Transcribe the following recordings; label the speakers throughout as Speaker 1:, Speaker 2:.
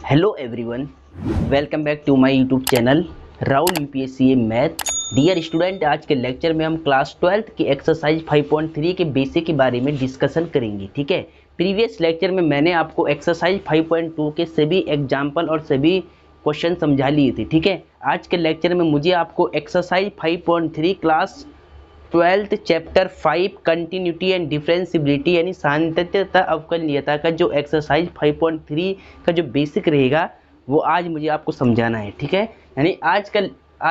Speaker 1: Hello everyone, welcome back to my YouTube channel Rahul UPSC math. Dear student, आज के lecture में हम class 12th की एक्सरसाइज 5.3 के बेसिक के बारे में डिस्कशन करेंगे। ठीक है, प्रीवियस लेक्चर में मैंने आपको एक्सरसाइज 5.2 के सभी एग्जाम्पल और सभी क्वेश्चन समझा लिए थे। ठीक है, आज के लेक्चर में मुझे आपको exercise 5.3 class 12th chapter 5 continuity and differentiability यानी सातत्यता अवकलनीयता का जो एक्सरसाइज 5.3 का जो बेसिक रहेगा वो आज मुझे आपको समझाना है। ठीक है, यानी आज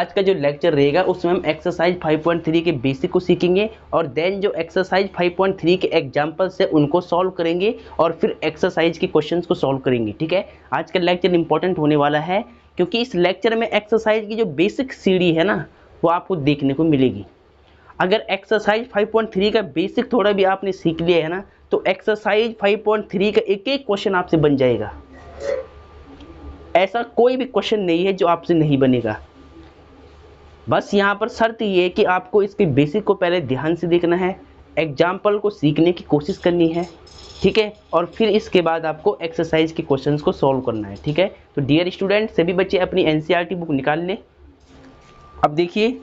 Speaker 1: का जो लेक्चर रहेगा उसमें हम एक्सरसाइज 5.3 के बेसिक को सीखेंगे और देन जो एक्सरसाइज 5.3 के एग्जाम्पल्स है उनको सॉल्व करेंगे और फिर एक्सरसाइज के क्वेश्चंस को सॉल्व करेंगे। ठीक है, आज का लेक्चर इंपॉर्टेंट होने वाला है क्योंकि इस लेक्चर में एक्सरसाइज की जो बेसिक सीढ़ी है ना वो आपको देखने को मिलेगी। अगर एक्सरसाइज 5.3 का बेसिक थोड़ा भी आपने सीख लिया है ना तो एक्सरसाइज 5.3 का एक एक क्वेश्चन आपसे बन जाएगा। ऐसा कोई भी क्वेश्चन नहीं है जो आपसे नहीं बनेगा। बस यहाँ पर शर्त ये है कि आपको इसके बेसिक को पहले ध्यान से देखना है, एग्जाम्पल को सीखने की कोशिश करनी है। ठीक है, और फिर इसके बाद आपको एक्सरसाइज के क्वेश्चंस को सॉल्व करना है। ठीक है, तो डियर स्टूडेंट, सभी बच्चे अपनी एनसीईआरटी बुक निकाल लें। अब देखिए,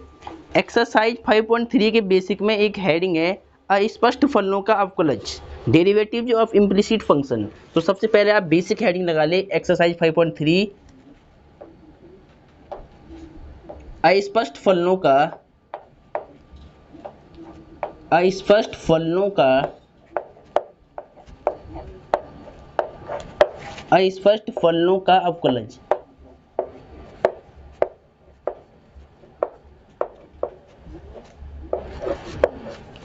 Speaker 1: एक्सरसाइज 5.3 के बेसिक में एक हेडिंग है अस्पष्ट फलनों का अवकलज डेरिवेटिव ऑफ इम्प्लिसिट फंक्शन। तो सबसे पहले आप बेसिक हेडिंग लगा ले एक्सरसाइज 5.3 अस्पष्ट फलनों का अवकलज।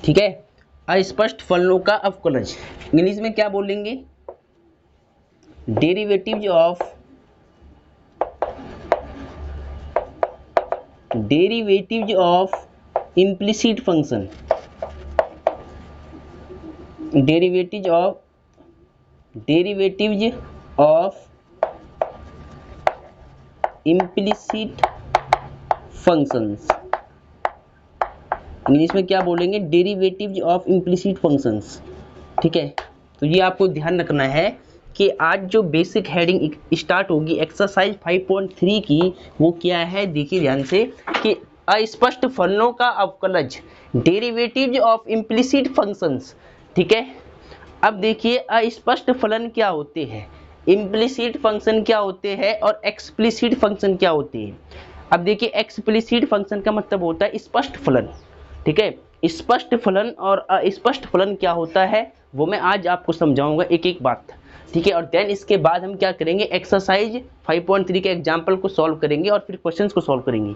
Speaker 1: ठीक है, अस्पष्ट फलनों का अवकलज इंग्लिश में क्या बोलेंगे? Derivative of implicit function. Derivative of implicit functions. English में क्या बोलेंगे? Derivative of implicit functions. ठीक है, तो ये आपको ध्यान रखना है कि आज जो बेसिक हेडिंग स्टार्ट होगी एक्सरसाइज 5.3 की वो क्या है, देखिए ध्यान से कि अस्पष्ट फलनों का अवकलज डेरिवेटिव ऑफ इम्प्लिसिट फंक्शंस। ठीक है, अब देखिए अस्पष्ट फलन क्या होते हैं, इम्प्लिसिट फंक्शन क्या होते हैं और एक्सप्लिसिट फंक्शन क्या होते हैं। अब देखिए, एक्सप्लिसिट फंक्शन का मतलब होता है स्पष्ट फलन। ठीक है, स्पष्ट फलन और अस्पष्ट फलन क्या होता है वो मैं आज आपको समझाऊंगा एक एक बात। ठीक है, और देन इसके बाद हम क्या करेंगे, एक्सरसाइज 5.3 के एग्जाम्पल को सॉल्व करेंगे और फिर क्वेश्चंस को सॉल्व करेंगे।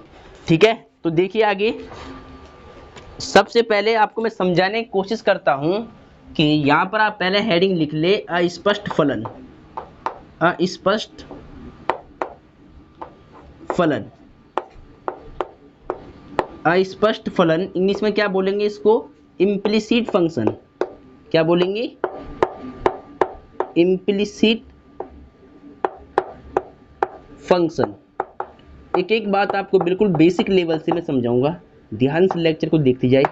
Speaker 1: ठीक है, तो देखिए आगे, सबसे पहले आपको मैं समझाने की कोशिश करता हूं कि यहां पर आप पहले हेडिंग लिख ले अस्पष्ट फलन। अस्पष्ट फलन, अस्पष्ट फलन इंग्लिश में क्या बोलेंगे इसको? Implicit function. क्या बोलेंगे? Implicit function. एक एक बात आपको बिल्कुल बेसिक लेवल से मैं समझाऊंगा, ध्यान से लेक्चर को देखते जाए।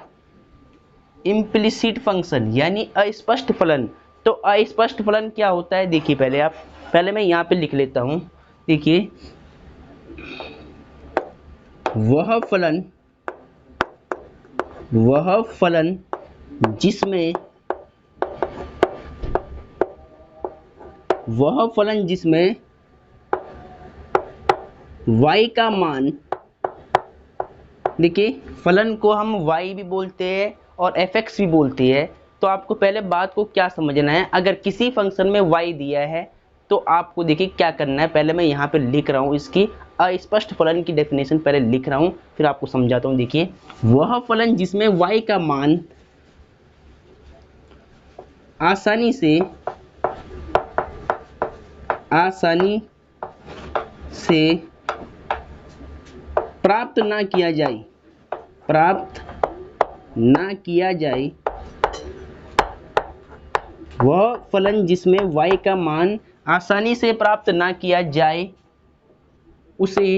Speaker 1: इम्प्लिसिट फंक्शन यानी अस्पष्ट फलन। तो अस्पष्ट फलन क्या होता है देखिए, पहले मैं यहाँ पे लिख लेता हूँ। देखिए, वह फलन जिसमें y का मान, देखिए फलन को हम y भी बोलते हैं और fx भी बोलते हैं। तो आपको पहले बात को क्या समझना है, अगर किसी फंक्शन में y दिया है तो आपको देखिए क्या करना है। पहले मैं यहाँ पे लिख रहा हूँ, इसकी अस्पष्ट फलन की डेफिनेशन पहले लिख रहा हूँ फिर आपको समझाता हूँ। देखिए, वह फलन जिसमें y का मान आसानी से प्राप्त ना किया जाए, वह फलन जिसमें y का मान आसानी से प्राप्त ना किया जाए उसे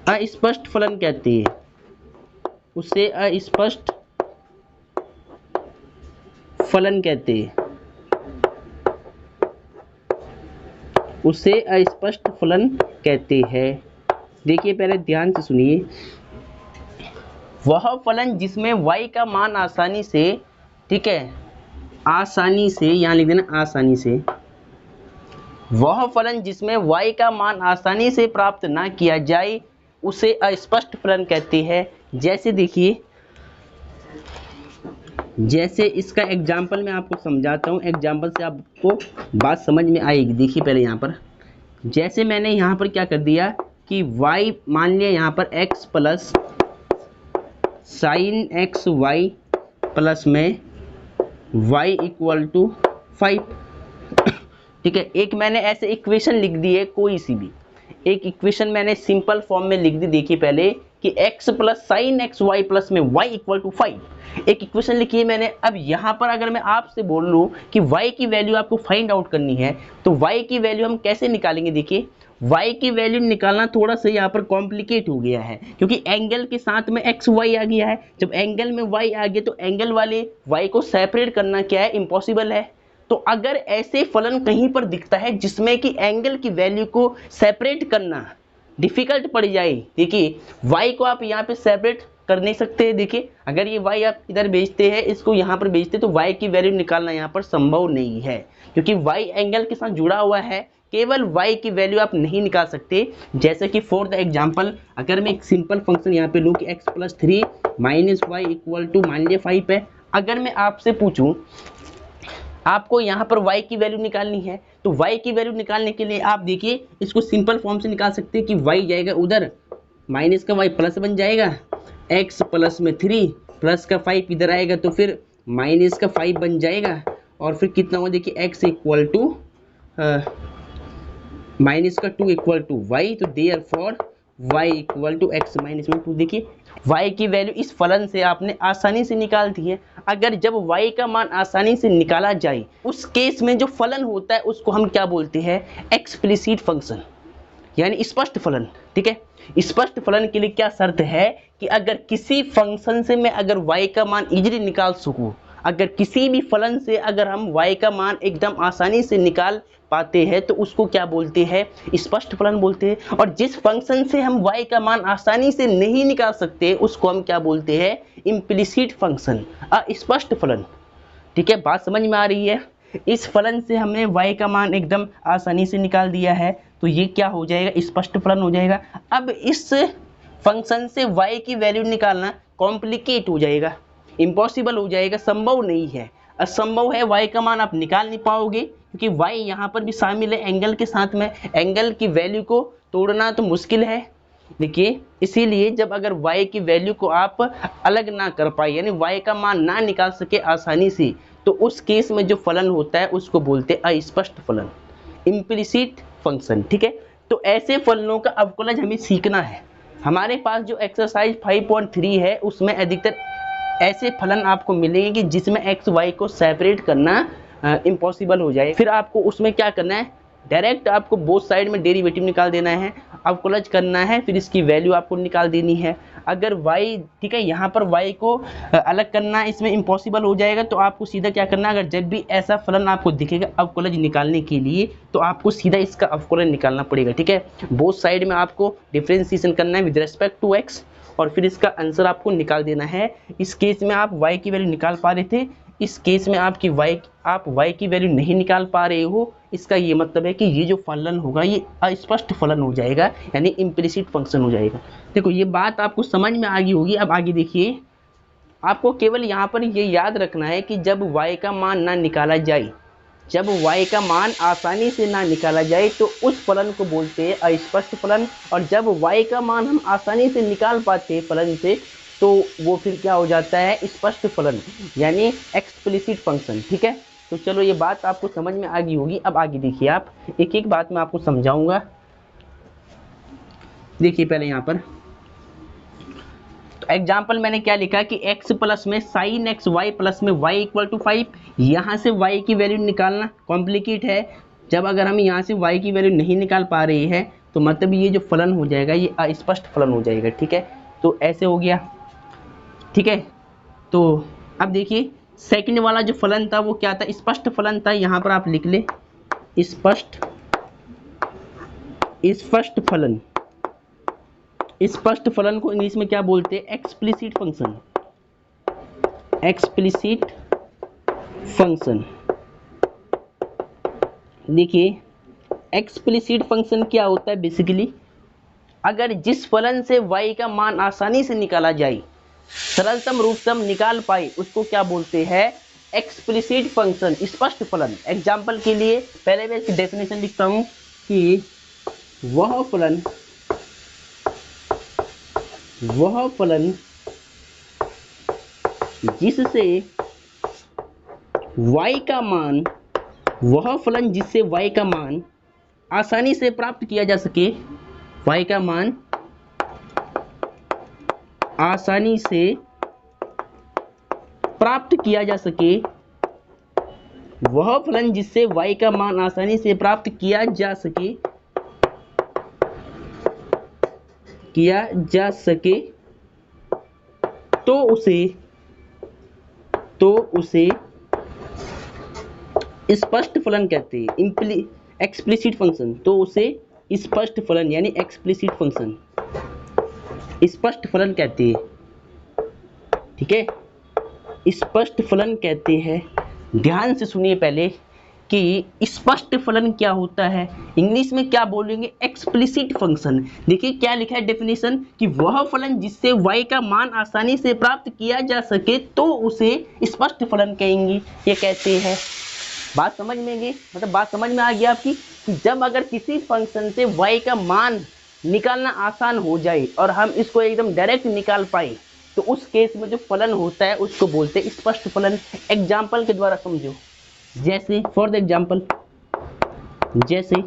Speaker 1: अस्पष्ट फलन कहते हैं। उसे अस्पष्ट फलन कहते हैं। उसे अस्पष्ट फलन कहते हैं। देखिए पहले ध्यान से सुनिए, वह फलन जिसमें y का मान आसानी से, ठीक है, आसानी से, यहाँ लिख देना आसानी से, वह फलन जिसमें y का मान आसानी से प्राप्त ना किया जाए उसे अस्पष्ट फलन कहते हैं। जैसे देखिए, जैसे इसका एग्जाम्पल मैं आपको समझाता हूँ, एग्जाम्पल से आपको बात समझ में आएगी। देखिए पहले यहाँ पर, जैसे मैंने यहाँ पर क्या कर दिया कि y मान लिया यहाँ पर x plus sine x y plus में y इक्वल टू 5, ठीक है। एक मैंने ऐसे इक्वेशन लिख दी है, कोई सी भी एक इक्वेशन मैंने सिंपल फॉर्म में लिख दी। देखिए पहले कि x plus sine x y plus में y इक्वल टू 5, एक इक्वेशन लिखी है मैंने। अब यहाँ पर अगर मैं आपसे बोल लूँ कि y की वैल्यू आपको फाइंड आउट करनी है, तो y की वैल्यू हम कैसे निकालेंगे? देखिए y की वैल्यू निकालना थोड़ा सा यहाँ पर कॉम्प्लिकेट हो गया है, क्योंकि एंगल के साथ में एक्स वाई आ गया है। जब एंगल में y आ गया तो एंगल वाले y को सेपरेट करना क्या है, इम्पॉसिबल है। तो अगर ऐसे फलन कहीं पर दिखता है जिसमें कि एंगल की वैल्यू को सेपरेट करना डिफिकल्ट पड़ जाए, देखिए y को आप यहाँ पे सेपरेट कर नहीं सकते। देखिए अगर ये y आप इधर भेजते हैं, इसको यहाँ पर भेजते, तो y की वैल्यू निकालना यहाँ पर संभव नहीं है, क्योंकि y एंगल के साथ जुड़ा हुआ है। केवल y की वैल्यू आप नहीं निकाल सकते। जैसे कि फॉर द एग्जाम्पल, अगर मैं एक सिंपल फंक्शन यहाँ पे लूँ कि x plus 3 minus y equal to मान लिया 5 है। अगर मैं आपसे पूछूं आपको यहाँ पर y की वैल्यू निकालनी है, तो y की वैल्यू निकालने के लिए आप देखिए इसको सिंपल फॉर्म से निकाल सकते हैं कि y जाएगा उधर, माइनस का y प्लस बन जाएगा, x प्लस में 3 प्लस का 5 इधर आएगा तो फिर माइनस का 5 बन जाएगा, और फिर कितना हुआ देखिए x इक्वल टू माइनस का 2 इक्वल टू वाई, तो therefore y equal to x minus में 2। देखिए y की वैल्यू इस फलन से आपने आसानी से निकाल दी है। अगर जब y का मान आसानी से निकाला जाए, उस केस में जो फलन होता है उसको हम क्या बोलते हैं, एक्सप्लिसिट फंक्शन, यानी स्पष्ट फलन। ठीक है, स्पष्ट फलन के लिए क्या शर्त है कि अगर किसी फंक्शन से मैं अगर y का मान इजीली निकाल सकूं, अगर किसी भी फलन से अगर हम y का मान एकदम आसानी से निकाल पाते हैं तो उसको क्या बोलते हैं, स्पष्ट फलन बोलते हैं। और जिस फंक्शन से हम y का मान आसानी से नहीं निकाल सकते उसको हम क्या बोलते हैं, इम्प्लिसिट फंक्शन, अस्पष्ट फलन। ठीक है, बात समझ में आ रही है? इस फलन से हमने y का मान एकदम आसानी से निकाल दिया है, तो ये क्या हो जाएगा, स्पष्ट फलन हो जाएगा। अब इस फंक्शन से y की वैल्यू निकालना कॉम्प्लिकेट हो जाएगा, इम्पॉसिबल हो जाएगा, संभव नहीं है, असंभव है। y का मान आप निकाल नहीं पाओगे, क्योंकि y यहाँ पर भी शामिल है एंगल के साथ में, एंगल की वैल्यू को तोड़ना तो मुश्किल है। देखिए इसीलिए जब अगर y की वैल्यू को आप अलग ना कर पाए, यानी y का मान ना निकाल सके आसानी से, तो उस केस में जो फलन होता है उसको बोलते हैं अस्पष्ट फलन, इम्प्लिसिट फंक्शन। ठीक है, तो ऐसे फलनों का अवकलज हमें सीखना है। हमारे पास जो एक्सरसाइज 5.3 है उसमें अधिकतर ऐसे फलन आपको मिलेंगे कि जिसमें एक्स वाई को सेपरेट करना इम्पॉसिबल हो जाए। फिर आपको उसमें क्या करना है, डायरेक्ट आपको बोथ साइड में डेरिवेटिव निकाल देना है, अवकलज करना है, फिर इसकी वैल्यू आपको निकाल देनी है। अगर y, ठीक है, यहाँ पर y को अलग करना इसमें इम्पॉसिबल हो जाएगा, तो आपको सीधा क्या करना है, अगर जब भी ऐसा फलन आपको दिखेगा अवकलज निकालने के लिए, तो आपको सीधा इसका अवकलन निकालना पड़ेगा। ठीक है, बोथ साइड में आपको डिफ्रेंसिएशन करना है विद रिस्पेक्ट टू x, और फिर इसका आंसर आपको निकाल देना है। इस केस में आप y की वैल्यू निकाल पा रहे थे, इस केस में आप y की वैल्यू नहीं निकाल पा रहे हो। इसका ये मतलब है कि ये जो फलन होगा ये अस्पष्ट फलन हो जाएगा, यानी इम्प्लिसिट फंक्शन हो जाएगा। देखो ये बात आपको समझ में आ गई होगी। अब आगे देखिए, आपको केवल यहाँ पर ये याद रखना है कि जब y का मान ना निकाला जाए, जब y का मान आसानी से ना निकाला जाए तो उस फलन को बोलते हैं अस्पष्ट फलन, और जब y का मान हम आसानी से निकाल पाते हैं फलन से, तो वो फिर क्या हो जाता है, स्पष्ट फलन, यानी एक्सप्लिसिट फंक्शन। ठीक है, तो चलो ये बात आपको समझ में आ गई होगी। अब आगे देखिए, आप एक एक बात मैं आपको समझाऊंगा। देखिए पहले यहाँ पर तो एग्जाम्पल मैंने क्या लिखा कि x प्लस में साइन एक्स वाई प्लस में y इक्वल टू 5, यहाँ से y की वैल्यू निकालना कॉम्प्लिकेट है। जब अगर हम यहाँ से y की वैल्यू नहीं निकाल पा रहे हैं तो मतलब ये जो फलन हो जाएगा ये अस्पष्ट फलन हो जाएगा। ठीक है, तो ऐसे हो गया। ठीक है, तो अब देखिए सेकंड वाला जो फलन था वो क्या था, स्पष्ट फलन था। यहाँ पर आप लिख ले स्पष्ट स्पष्ट फलन, स्पष्ट फलन को इंग्लिश में क्या बोलते हैं? Explicit function, explicit function. देखिए एक्सप्लिसिट फंक्शन क्या होता है? बेसिकली अगर जिस फलन से y का मान आसानी से निकाला जाए, सरलतम रूप से हम निकाल पाए, उसको क्या बोलते हैं? एक्सप्लिसिट फंक्शन, स्पष्ट फलन। एग्जाम्पल के लिए पहले मैं इसकी डेफिनेशन लिखता हूं कि वह फलन जिससे y का मान, वह फलन जिससे y का मान आसानी से प्राप्त किया जा सके, y का मान आसानी से प्राप्त किया जा सके, वह फलन जिससे y का मान आसानी से प्राप्त किया जा सके, तो उसे स्पष्ट फलन कहते हैं। एक्सप्लिसिट फंक्शन, तो उसे स्पष्ट फलन यानी एक्सप्लिसिट फंक्शन, स्पष्ट फलन कहते हैं। ठीक है, स्पष्ट फलन कहते हैं। ध्यान से सुनिए पहले कि स्पष्ट फलन क्या होता है, इंग्लिश में क्या बोलेंगे? Explicit function. देखिए क्या लिखा है डेफिनेशन कि वह फलन जिससे y का मान आसानी से प्राप्त किया जा सके, तो उसे स्पष्ट फलन कहेंगे, ये कहते हैं। बात समझ में गई? मतलब बात समझ में आ गई आपकी कि जब अगर किसी फंक्शन से y का मान निकालना आसान हो जाए और हम इसको एकदम डायरेक्ट निकाल पाए, तो उस केस में जो फलन होता है उसको बोलते हैं स्पष्ट फलन। एग्जाम्पल के द्वारा समझो, जैसे फॉर द एग्जाम्पल, जैसे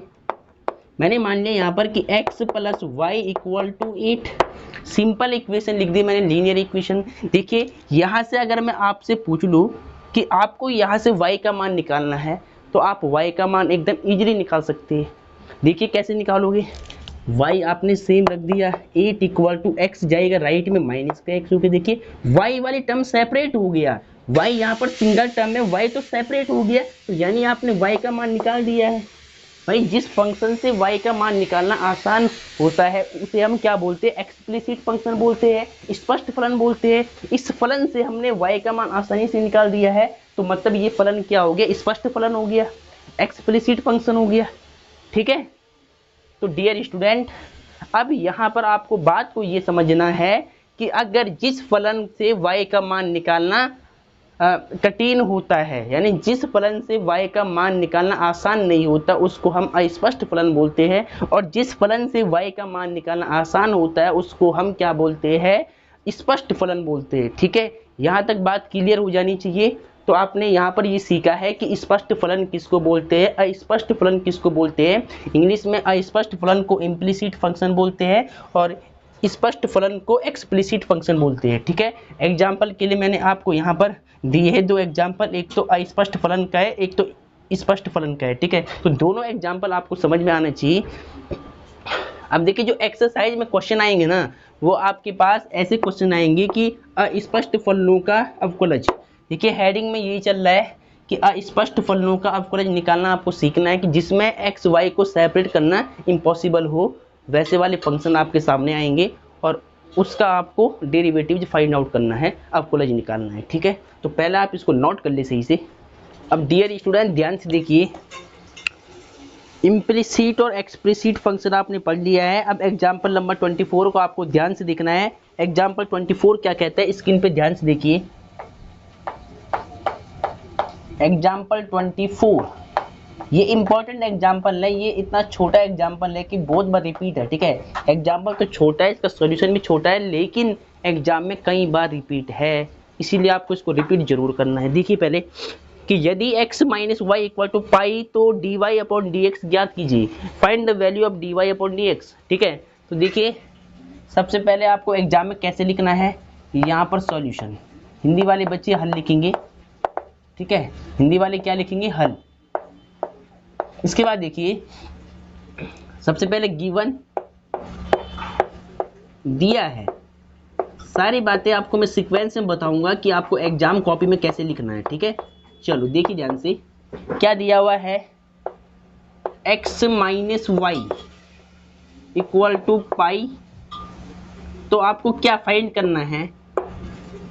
Speaker 1: मैंने मान लिया यहाँ पर कि x + y = 8, सिंपल इक्वेशन लिख दी मैंने, लीनियर इक्वेशन। देखिए यहाँ से अगर मैं आपसे पूछ लूँ कि आपको यहाँ से y का मान निकालना है, तो आप y का मान एकदम इजीली निकाल सकते हैं। देखिए कैसे निकालोगे? y आपने सेम रख दिया, 8 = x जाएगा राइट में माइनस का x होकर। देखिए y वाली टर्म सेपरेट हो गया, y यहाँ पर सिंगल टर्म है, y तो सेपरेट हो गया, तो यानी आपने y का मान निकाल दिया है। भाई जिस फंक्शन से y का मान निकालना आसान होता है उसे हम क्या बोलते हैं? एक्सप्लिसिट फंक्शन बोलते हैं, स्पष्ट फलन बोलते हैं। इस फलन से हमने y का मान आसानी से निकाल दिया है, तो मतलब ये फलन क्या हो गया? स्पष्ट फलन हो गया, एक्सप्लिसिट फंक्शन हो गया। ठीक है, तो डियर स्टूडेंट, अब यहाँ पर आपको बात को ये समझना है कि अगर जिस फलन से y का मान निकालना कठिन होता है, यानी जिस फलन से y का मान निकालना आसान नहीं होता, उसको हम अस्पष्ट फलन बोलते हैं, और जिस फलन से y का मान निकालना आसान होता है उसको हम क्या बोलते हैं? स्पष्ट फलन बोलते हैं। ठीक है, यहाँ तक बात क्लियर हो जानी चाहिए। तो आपने यहाँ पर ये सीखा है कि स्पष्ट फलन किसको बोलते हैं, अस्पष्ट फलन किसको बोलते हैं। इंग्लिश में अस्पष्ट फलन को इम्प्लिसिट फंक्शन बोलते हैं और स्पष्ट फलन को एक्सप्लिसिट फंक्शन बोलते हैं। ठीक है, एग्जाम्पल के लिए मैंने आपको यहाँ पर दिए हैं 2 एग्जाम्पल, एक तो अस्पष्ट फलन का है, एक तो स्पष्ट फलन का है। ठीक है, तो दोनों एग्जाम्पल आपको समझ में आना चाहिए। अब देखिए जो एक्सरसाइज में क्वेश्चन आएंगे ना, वो आपके पास ऐसे क्वेश्चन आएंगे कि अस्पष्ट फलनों का अवकलज। देखिए हेडिंग में यही चल रहा है कि अस्पष्ट फलनों का अवकलज निकालना आपको सीखना है, कि जिसमें एक्स वाई को सेपरेट करना इम्पॉसिबल हो, वैसे वाले फंक्शन आपके सामने आएंगे और उसका आपको डेरिवेटिव फाइंड आउट करना है, अवकलज निकालना है। ठीक है, तो पहले आप इसको नोट कर ले सही से। अब डियर स्टूडेंट ध्यान से देखिए, इम्प्लिसिट और एक्सप्लिसिट फंक्शन आपने पढ़ लिया है। अब एग्जाम्पल नंबर 24 को आपको ध्यान से देखना है। एग्जाम्पल 24 क्या कहता है, स्क्रीन पे ध्यान से देखिए। एग्जाम्पल 24 ये इंपॉर्टेंट एग्जाम्पल है, ये इतना छोटा एग्जाम्पल है कि बहुत बार रिपीट है। ठीक है, एग्जाम्पल तो छोटा है, इसका सॉल्यूशन भी छोटा है, लेकिन एग्जाम में कई बार रिपीट है, इसीलिए आपको इसको रिपीट जरूर करना है। देखिए पहले कि यदि x - y = पाई तो dy/dx ज्ञात कीजिए, find the value of dy/dx। ठीक है, तो देखिए सबसे पहले आपको एग्जाम में कैसे लिखना है, यहाँ पर सॉल्यूशन, हिंदी वाले बच्चे हल लिखेंगे। ठीक है, हिंदी वाले क्या लिखेंगे? हल। इसके बाद देखिए सबसे पहले गिवन दिया है, सारी बातें आपको मैं सीक्वेंस में बताऊंगा कि आपको एग्जाम कॉपी में कैसे लिखना है। ठीक है, चलो देखिए ध्यान से, क्या दिया हुआ है? x - y इक्वल टू पाई, तो आपको क्या फाइंड करना है,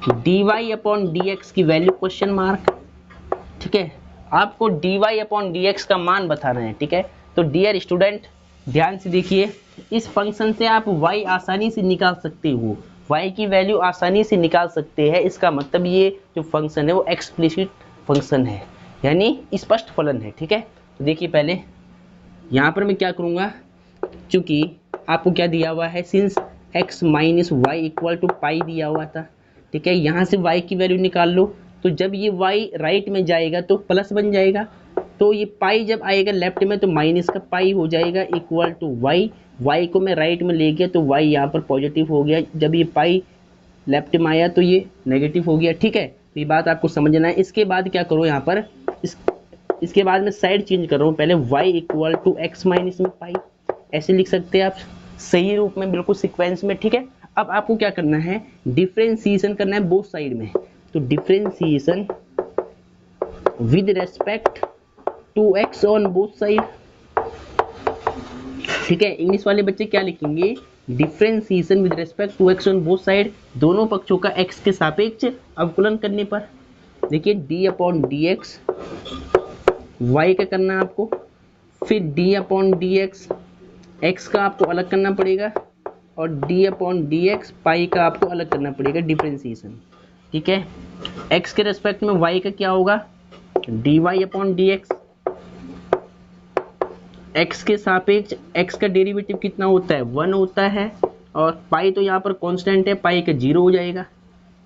Speaker 1: dy अपॉन dx की वैल्यू क्वेश्चन मार्क। ठीक है, आपको dy अपॉन dx का मान बताना है। ठीक है, तो डियर स्टूडेंट ध्यान से देखिए, इस फंक्शन से आप y आसानी से निकाल सकते हो, y की वैल्यू आसानी से निकाल सकते हैं। इसका मतलब ये जो फंक्शन है वो एक्सप्लिसिट फंक्शन है, यानी स्पष्ट फलन है। ठीक है, तो देखिए पहले यहाँ पर मैं क्या करूँगा, चूंकि आपको क्या दिया हुआ है, since x minus y equal to pi दिया हुआ था। ठीक है, यहाँ से y की वैल्यू निकाल लो, तो जब ये y राइट में जाएगा तो प्लस बन जाएगा, तो ये पाई जब आएगा लेफ्ट में तो माइनस का पाई हो जाएगा इक्वल टू y को मैं राइट में ले गया तो y यहाँ पर पॉजिटिव हो गया, जब ये पाई लेफ्ट में आया तो ये नेगेटिव हो गया। ठीक है, तो ये बात आपको समझना है। इसके बाद क्या करो, यहाँ पर इसके बाद मैं साइड चेंज कर रहा हूँ, पहले y equal to x minus में पाई, ऐसे लिख सकते हैं आप सही रूप में, बिल्कुल सीक्वेंस में। ठीक है, अब आपको क्या करना है, डिफरेंशिएशन करना है बोथ साइड में, तो differentiation with respect to x on both side. ठीक है, इंग्लिश वाले बच्चे क्या लिखेंगे, differentiation with respect to x on both side, दोनों पक्षों का एक्स के सापेक्ष अवकलन करने पर। देखिए d upon D x y का करना है आपको, फिर D upon D x x का आपको अलग करना पड़ेगा, और D upon D x pi का आपको अलग करना पड़ेगा डिफरेंशिएशन। ठीक है, एक्स के रेस्पेक्ट में वाई का क्या होगा, d Y upon D x, x के सापेक्ष एक्स का डेरिवेटिव कितना होता है, 1 होता है, और पाई तो यहाँ पर कांस्टेंट है, पाई का 0 हो जाएगा,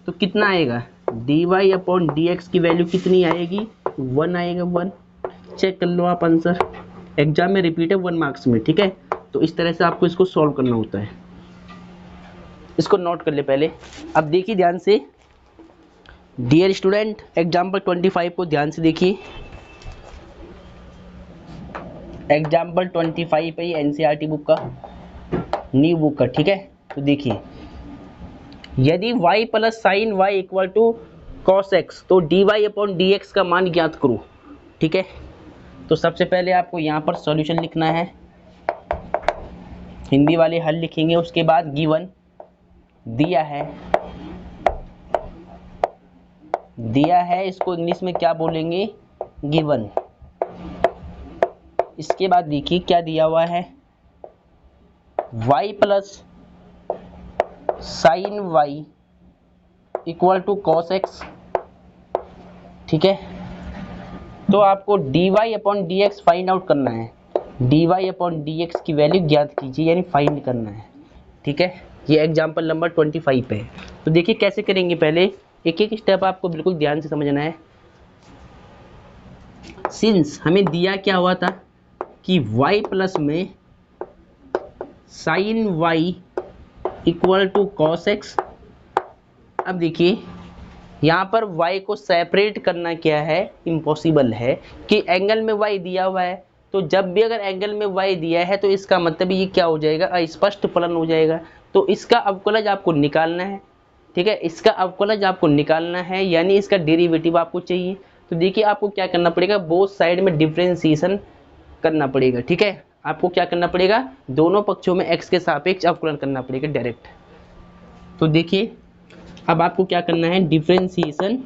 Speaker 1: तो कितना आएगा, d Y upon D x की वैल्यू कितनी आएगी, 1 आएगा, 1। चेक कर लो आप आंसर, एग्जाम में रिपीट है 1 मार्क्स में। ठीक है, तो इस तरह से आपको इसको सॉल्व करना होता है, इसको नोट कर ले पहले। अब देखिए ध्यान से डियर स्टूडेंट, एग्जाम्पल 25 को ध्यान से देखिए, एग्जाम्पल 25 पे ही एनसीईआरटी बुक का, न्यू बुक का। ठीक है, तो देखिए यदि y plus sine y equal to cos x, तो D Y upon D x का मान ज्ञात करो। ठीक है, तो सबसे पहले आपको यहाँ पर सॉल्यूशन लिखना है, हिंदी वाले हल लिखेंगे, उसके बाद गिवन दिया है इसको इंग्लिश में क्या बोलेंगे, गिवन। इसके बाद देखिए क्या दिया हुआ है, y plus sine y equal to cos x. ठीक है, तो आपको d Y upon D x find out करना है, d Y upon D x की वैल्यू ज्ञात कीजिए, यानी फाइंड करना है। ठीक है, ये एग्जाम्पल नंबर 25 पे है। तो देखिए कैसे करेंगे, पहले एक एक स्टेप आपको बिल्कुल ध्यान से समझना है। सिंस हमें दिया क्या हुआ था कि y प्लस में sine y equal to cos x. अब देखिए यहाँ पर y को सेपरेट करना क्या है, इम्पॉसिबल है, कि एंगल में y दिया हुआ है, तो जब भी अगर एंगल में y दिया है तो इसका मतलब ये क्या हो जाएगा, अस्पष्ट फलन हो जाएगा। तो इसका अवकलज आपको निकालना है। ठीक है, इसका अवकलज आपको निकालना है, यानी इसका डेरिवेटिव आपको चाहिए। तो देखिए आपको क्या करना पड़ेगा, बोथ साइड में डिफरेंशिएशन करना पड़ेगा। ठीक है, आपको क्या करना पड़ेगा, दोनों पक्षों में x के सापेक्ष अवकलन करना पड़ेगा डायरेक्ट। तो देखिए अब आपको क्या करना है, differentiation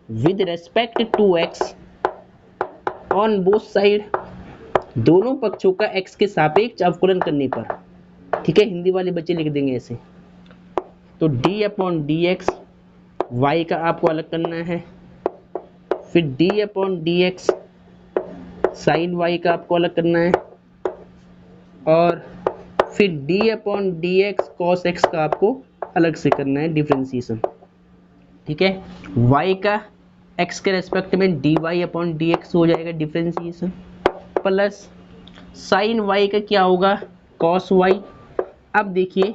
Speaker 1: with respect to x on both side, दोनों पक्षों का x के सापेक्ष अवकलन करने पर। ठीक है, हिंदी वाले बच्चे लिख देंगे ऐसे, तो d upon D x y का आपको अलग करना है, फिर d upon D x sine y का आपको अलग करना है, और फिर d upon D x cos x का आपको अलग से करना है डिफरेंशिएशन। ठीक है, y का x के रेस्पेक्ट में dy अपॉन डी एक्स हो जाएगा डिफरेंशिएशन, प्लस साइन y का क्या होगा, कॉस y। अब देखिए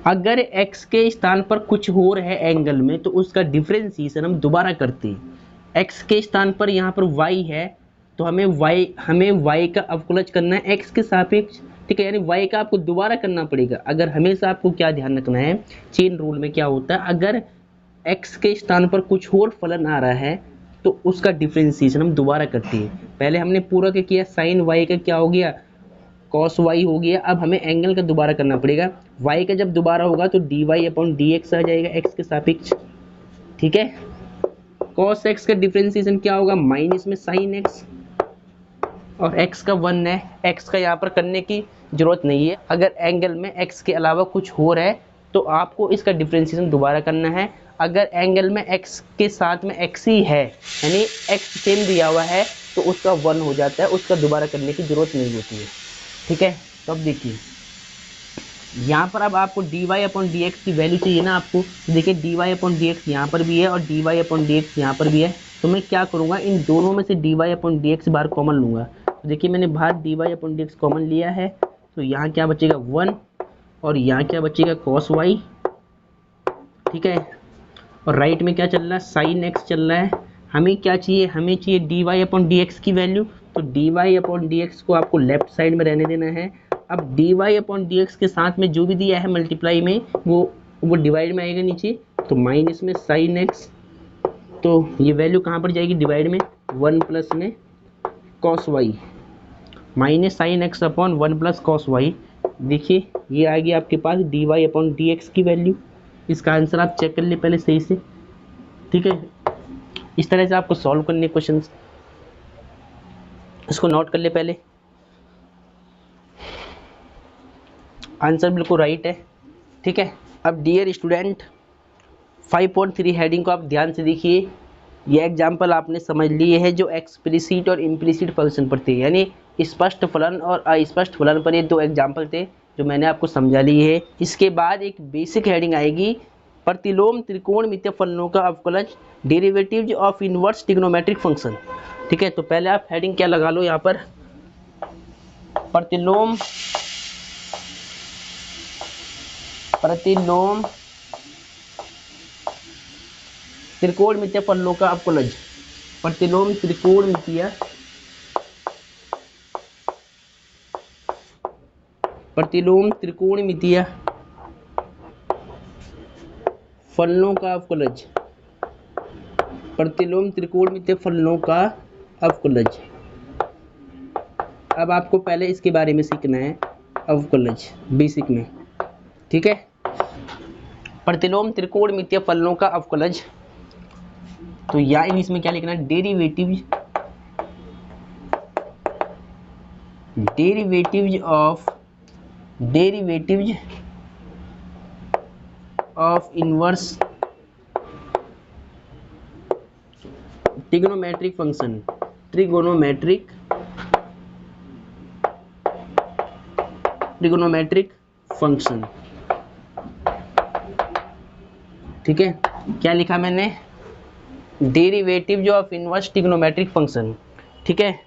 Speaker 1: अगर x के स्थान पर कुछ और है एंगल में, तो उसका डिफरेंशिएशन हम दोबारा करते हैं। x के स्थान पर यहाँ पर y है, तो हमें y का अवकलज करना है x के सापेक्ष। ठीक है, यानी y का आपको दोबारा करना पड़ेगा। अगर हमेशा आपको क्या ध्यान रखना है, चेन रूल में क्या होता है, अगर x के स्थान पर कुछ और फलन आ रहा है तो उसका डिफरेंशिएशन हम दोबारा करते हैं। पहले हमने पूरा क्या किया, साइन y का क्या हो गया, कॉस वाई हो गया। अब हमें एंगल का दोबारा करना पड़ेगा, वाई का जब दोबारा होगा तो D Y upon D X आ जाएगा एक्स के सापेक्ष, ठीक है। कॉस एक्स का डिफ्रेंसिएशन क्या होगा, माइनस में साइन एक्स, और x का 1 है, x का यहाँ पर करने की जरूरत नहीं है। अगर एंगल में x के अलावा कुछ हो रहा है तो आपको इसका डिफ्रेंसिएशन दोबारा करना है। अगर एंगल में x के साथ में x ही है, यानी x सेम दिया हुआ है, तो उसका 1 हो जाता है, उसका दोबारा करने की जरूरत नहीं होती है, ठीक है। तो अब देखिए यहाँ पर अब आपको dy अपॉन डी एक्स की वैल्यू चाहिए ना आपको, देखिए dy अपॉन डी एक्स यहाँ पर भी है और dy अपॉन डी एक्स यहाँ पर भी है। तो मैं क्या करूँगा, इन दोनों में से dy अपॉन डी एक्स बाहर कॉमन लूँगा। तो देखिए मैंने बाहर dy upon D x common लिया है, तो यहाँ क्या बचेगा 1 और यहाँ क्या बचेगा cos y, ठीक है। और राइट में क्या चल रहा है, साइन एक्स चल रहा है। हमें क्या चाहिए, हमें चाहिए dy अपॉन डी एक्स की वैल्यू, तो dy अपॉन डी एक्स को आपको लेफ्ट साइड में रहने देना है। अब dy अपॉन डी एक्स के साथ में जो भी दिया है मल्टीप्लाई में वो डिवाइड में आएगा नीचे, तो माइनस में साइन एक्स, तो ये वैल्यू कहाँ पर जाएगी डिवाइड में, 1 प्लस में cos y, minus sine x upon 1 plus cos y. देखिए ये आ गया आपके पास dy अपॉन डी एक्स की वैल्यू। इसका आंसर आप चेक कर ले पहले सही से, ठीक है। इस तरह से आपको सॉल्व करने क्वेश्चंस, इसको नोट कर ले पहले, आंसर बिल्कुल राइट है, ठीक है। अब डियर स्टूडेंट 5.3 हेडिंग को आप ध्यान से देखिए। ये एग्जाम्पल आपने समझ लिए है जो एक्सप्लिसिट और इम्प्लिसिट फंक्शन पर थे, यानी स्पष्ट फलन और अस्पष्ट फलन पर ये 2 एग्जाम्पल थे जो मैंने आपको समझा लिए है। इसके बाद एक बेसिक हेडिंग आएगी, प्रतिलोम त्रिकोणमितीय फलनों का अवकलज, derivatives of inverse trigonometric function, ठीक है। तो पहले आप हेडिंग क्या लगा लो यहाँ पर, प्रतिलोम त्रिकोणमितीय फलनों का अवकलज, प्रतिलोम त्रिकोणमितीय फलनों का अवकलज, प्रतिलोम त्रिकोणमितीय फलनों का अवकलज। अब आपको पहले इसके बारे में सीखना है, अवकलज बेसिक में, ठीक है। प्रतिलोम त्रिकोणमितीय फलनों का अवकलज, तो या इसमें क्या लिखना है, derivatives of inverse trigonometric function, ठीक है। क्या लिखा मैंने, derivative of inverse trigonometric function, ठीक है,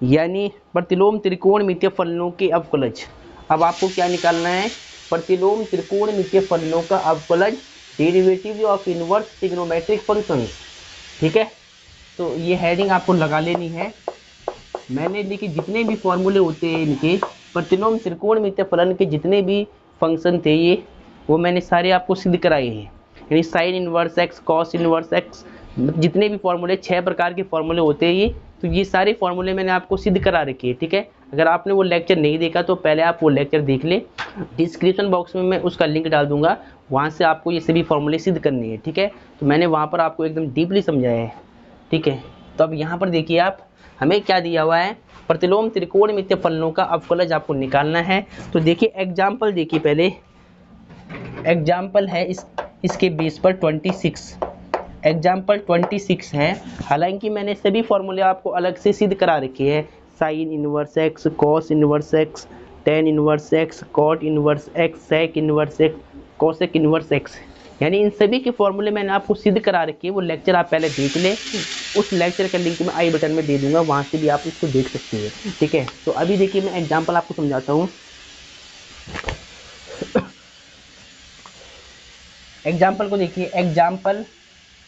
Speaker 1: यानी प्रतिलोम त्रिकोणमितीय फलनों के अवकलज। अब आपको क्या निकालना है, प्रतिलोम त्रिकोणमितीय फलनों का अवकलज, derivative of inverse trigonometric function, ठीक है। तो ये हेडिंग आपको लगा लेनी है। मैंने देखिए जितने भी फॉर्मूले होते हैं इनके, प्रतिलोम त्रिकोणमितीय फलन के जितने भी फंक्शन थे ये, वो मैंने सारे आपको सिद्ध कराए हैं, यानी sine inverse x, cos inverse x, जितने भी फॉर्मूले 6 प्रकार के फॉर्मूले होते हैं ये, तो ये सारे फॉर्मूले मैंने आपको सिद्ध करा रखे हैं, ठीक है। अगर आपने वो लेक्चर नहीं देखा तो पहले आप वो लेक्चर देख ले, डिस्क्रिप्शन बॉक्स में मैं उसका लिंक डाल दूंगा, वहाँ से आपको ये सभी फॉर्मूले सिद्ध करने हैं, ठीक है। तो मैंने वहाँ पर आपको एकदम डीपली समझाया है, ठीक है। तो अब यहाँ पर देखिए आप, हमें क्या दिया हुआ है, प्रतिलोम त्रिकोणमितीय फलनों का अवकलज आपको निकालना है। तो देखिए एग्जाम्पल, देखिए पहले एग्जाम्पल है इसके बेस पर 26, एग्जाम्पल 26 है। हालांकि मैंने सभी फॉर्मूले आपको अलग से सिद्ध करा रखे हैं, sine inverse x, cos inverse x, tan inverse x, cot inverse x, sec inverse x, cosec inverse x, यानी इन सभी के फॉर्मूले मैंने आपको सिद्ध करा रखे हैं। वो लेक्चर आप पहले देख लें, उस लेक्चर का लिंक मैं आई बटन में दे दूंगा, वहाँ से भी आप इसको देख सकते हैं, ठीक है। तो अभी देखिए मैं एग्जाम्पल आपको समझाता हूँ। एग्जाम्पल को देखिए, एग्जाम्पल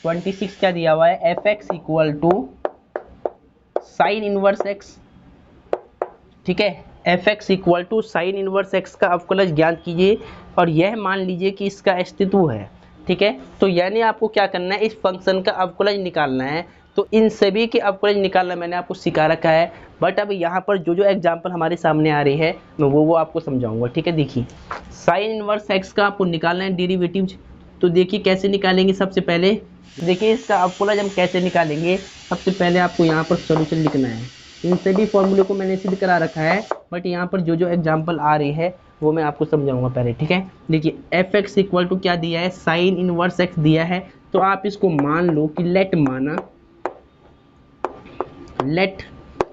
Speaker 1: 26 क्या दिया हुआ है, f x equal to sine inverse x, ठीक है। F x equal to sine inverse x का अवकलज ज्ञात कीजिए और यह मान लीजिए कि इसका अस्तित्व है, ठीक है। तो यानी आपको क्या करना है, इस फंक्शन का अवकलज निकालना है। तो इन सभी के अवकलज निकालना मैंने आपको सिखा रखा है। बट अब यहाँ पर जो जो एग्जाम्पल हमारे सामने आ रही है मैं वो आपको समझाऊंगा, ठीक है। देखिए साइन इनवर्स एक्स का आपको निकालना है डेरिवेटिव। तो देखिए कैसे निकालेंगे। सबसे पहले देखिए इसका अवकलज हम कैसे निकालेंगे। सबसे पहले आपको यहाँ पर सोल्यूशन लिखना है। इन सभी फॉर्मूले को मैंने सिद्ध करा रखा है, बट यहाँ पर जो जो एग्जाम्पल आ रही है वो मैं आपको समझाऊंगा पहले, ठीक है। देखिए एफ एक्स इक्वल टू क्या दिया है, साइन इनवर्स एक्स दिया है। तो आप इसको मान लो कि लेट माना, लेट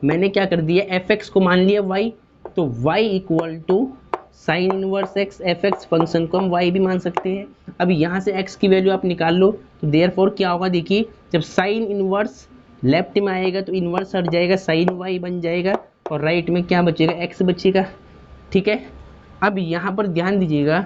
Speaker 1: मैंने क्या कर दिया, एफ एक्स को मान लिया y, तो y equal to sine inverse x. F x function को हम y भी मान सकते हैं। अब यहाँ से x की वैल्यू आप निकाल लो, तो देयरफॉर क्या होगा, देखिए जब साइन इनवर्स लेफ्ट में आएगा तो इनवर्स हट जाएगा, साइन y बन जाएगा, और राइट में क्या बचेगा, x बचेगा, ठीक है। अब यहाँ पर ध्यान दीजिएगा,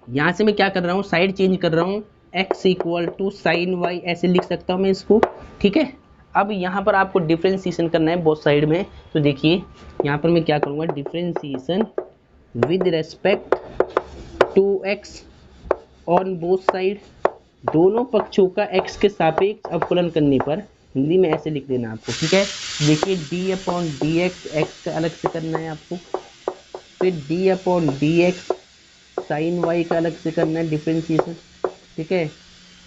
Speaker 1: यहाँ से मैं क्या कर रहा हूँ, साइड चेंज कर रहा हूँ, x equal to sine y ऐसे लिख सकता हूँ मैं इसको, ठीक है। अब यहाँ पर आपको डिफ्रेंशिएशन करना है बोथ साइड में। तो देखिए यहाँ पर मैं क्या करूँगा, differentiation with respect to x on both side, दोनों पक्षों का x के सापेक्ष अवकलन करने पर, हिंदी में ऐसे लिख देना आपको, ठीक है। देखिए d upon D x, x का अलग से करना है आपको, फिर D upon D x sine y का अलग से करना है डिफ्रेंशिएशन, ठीक है।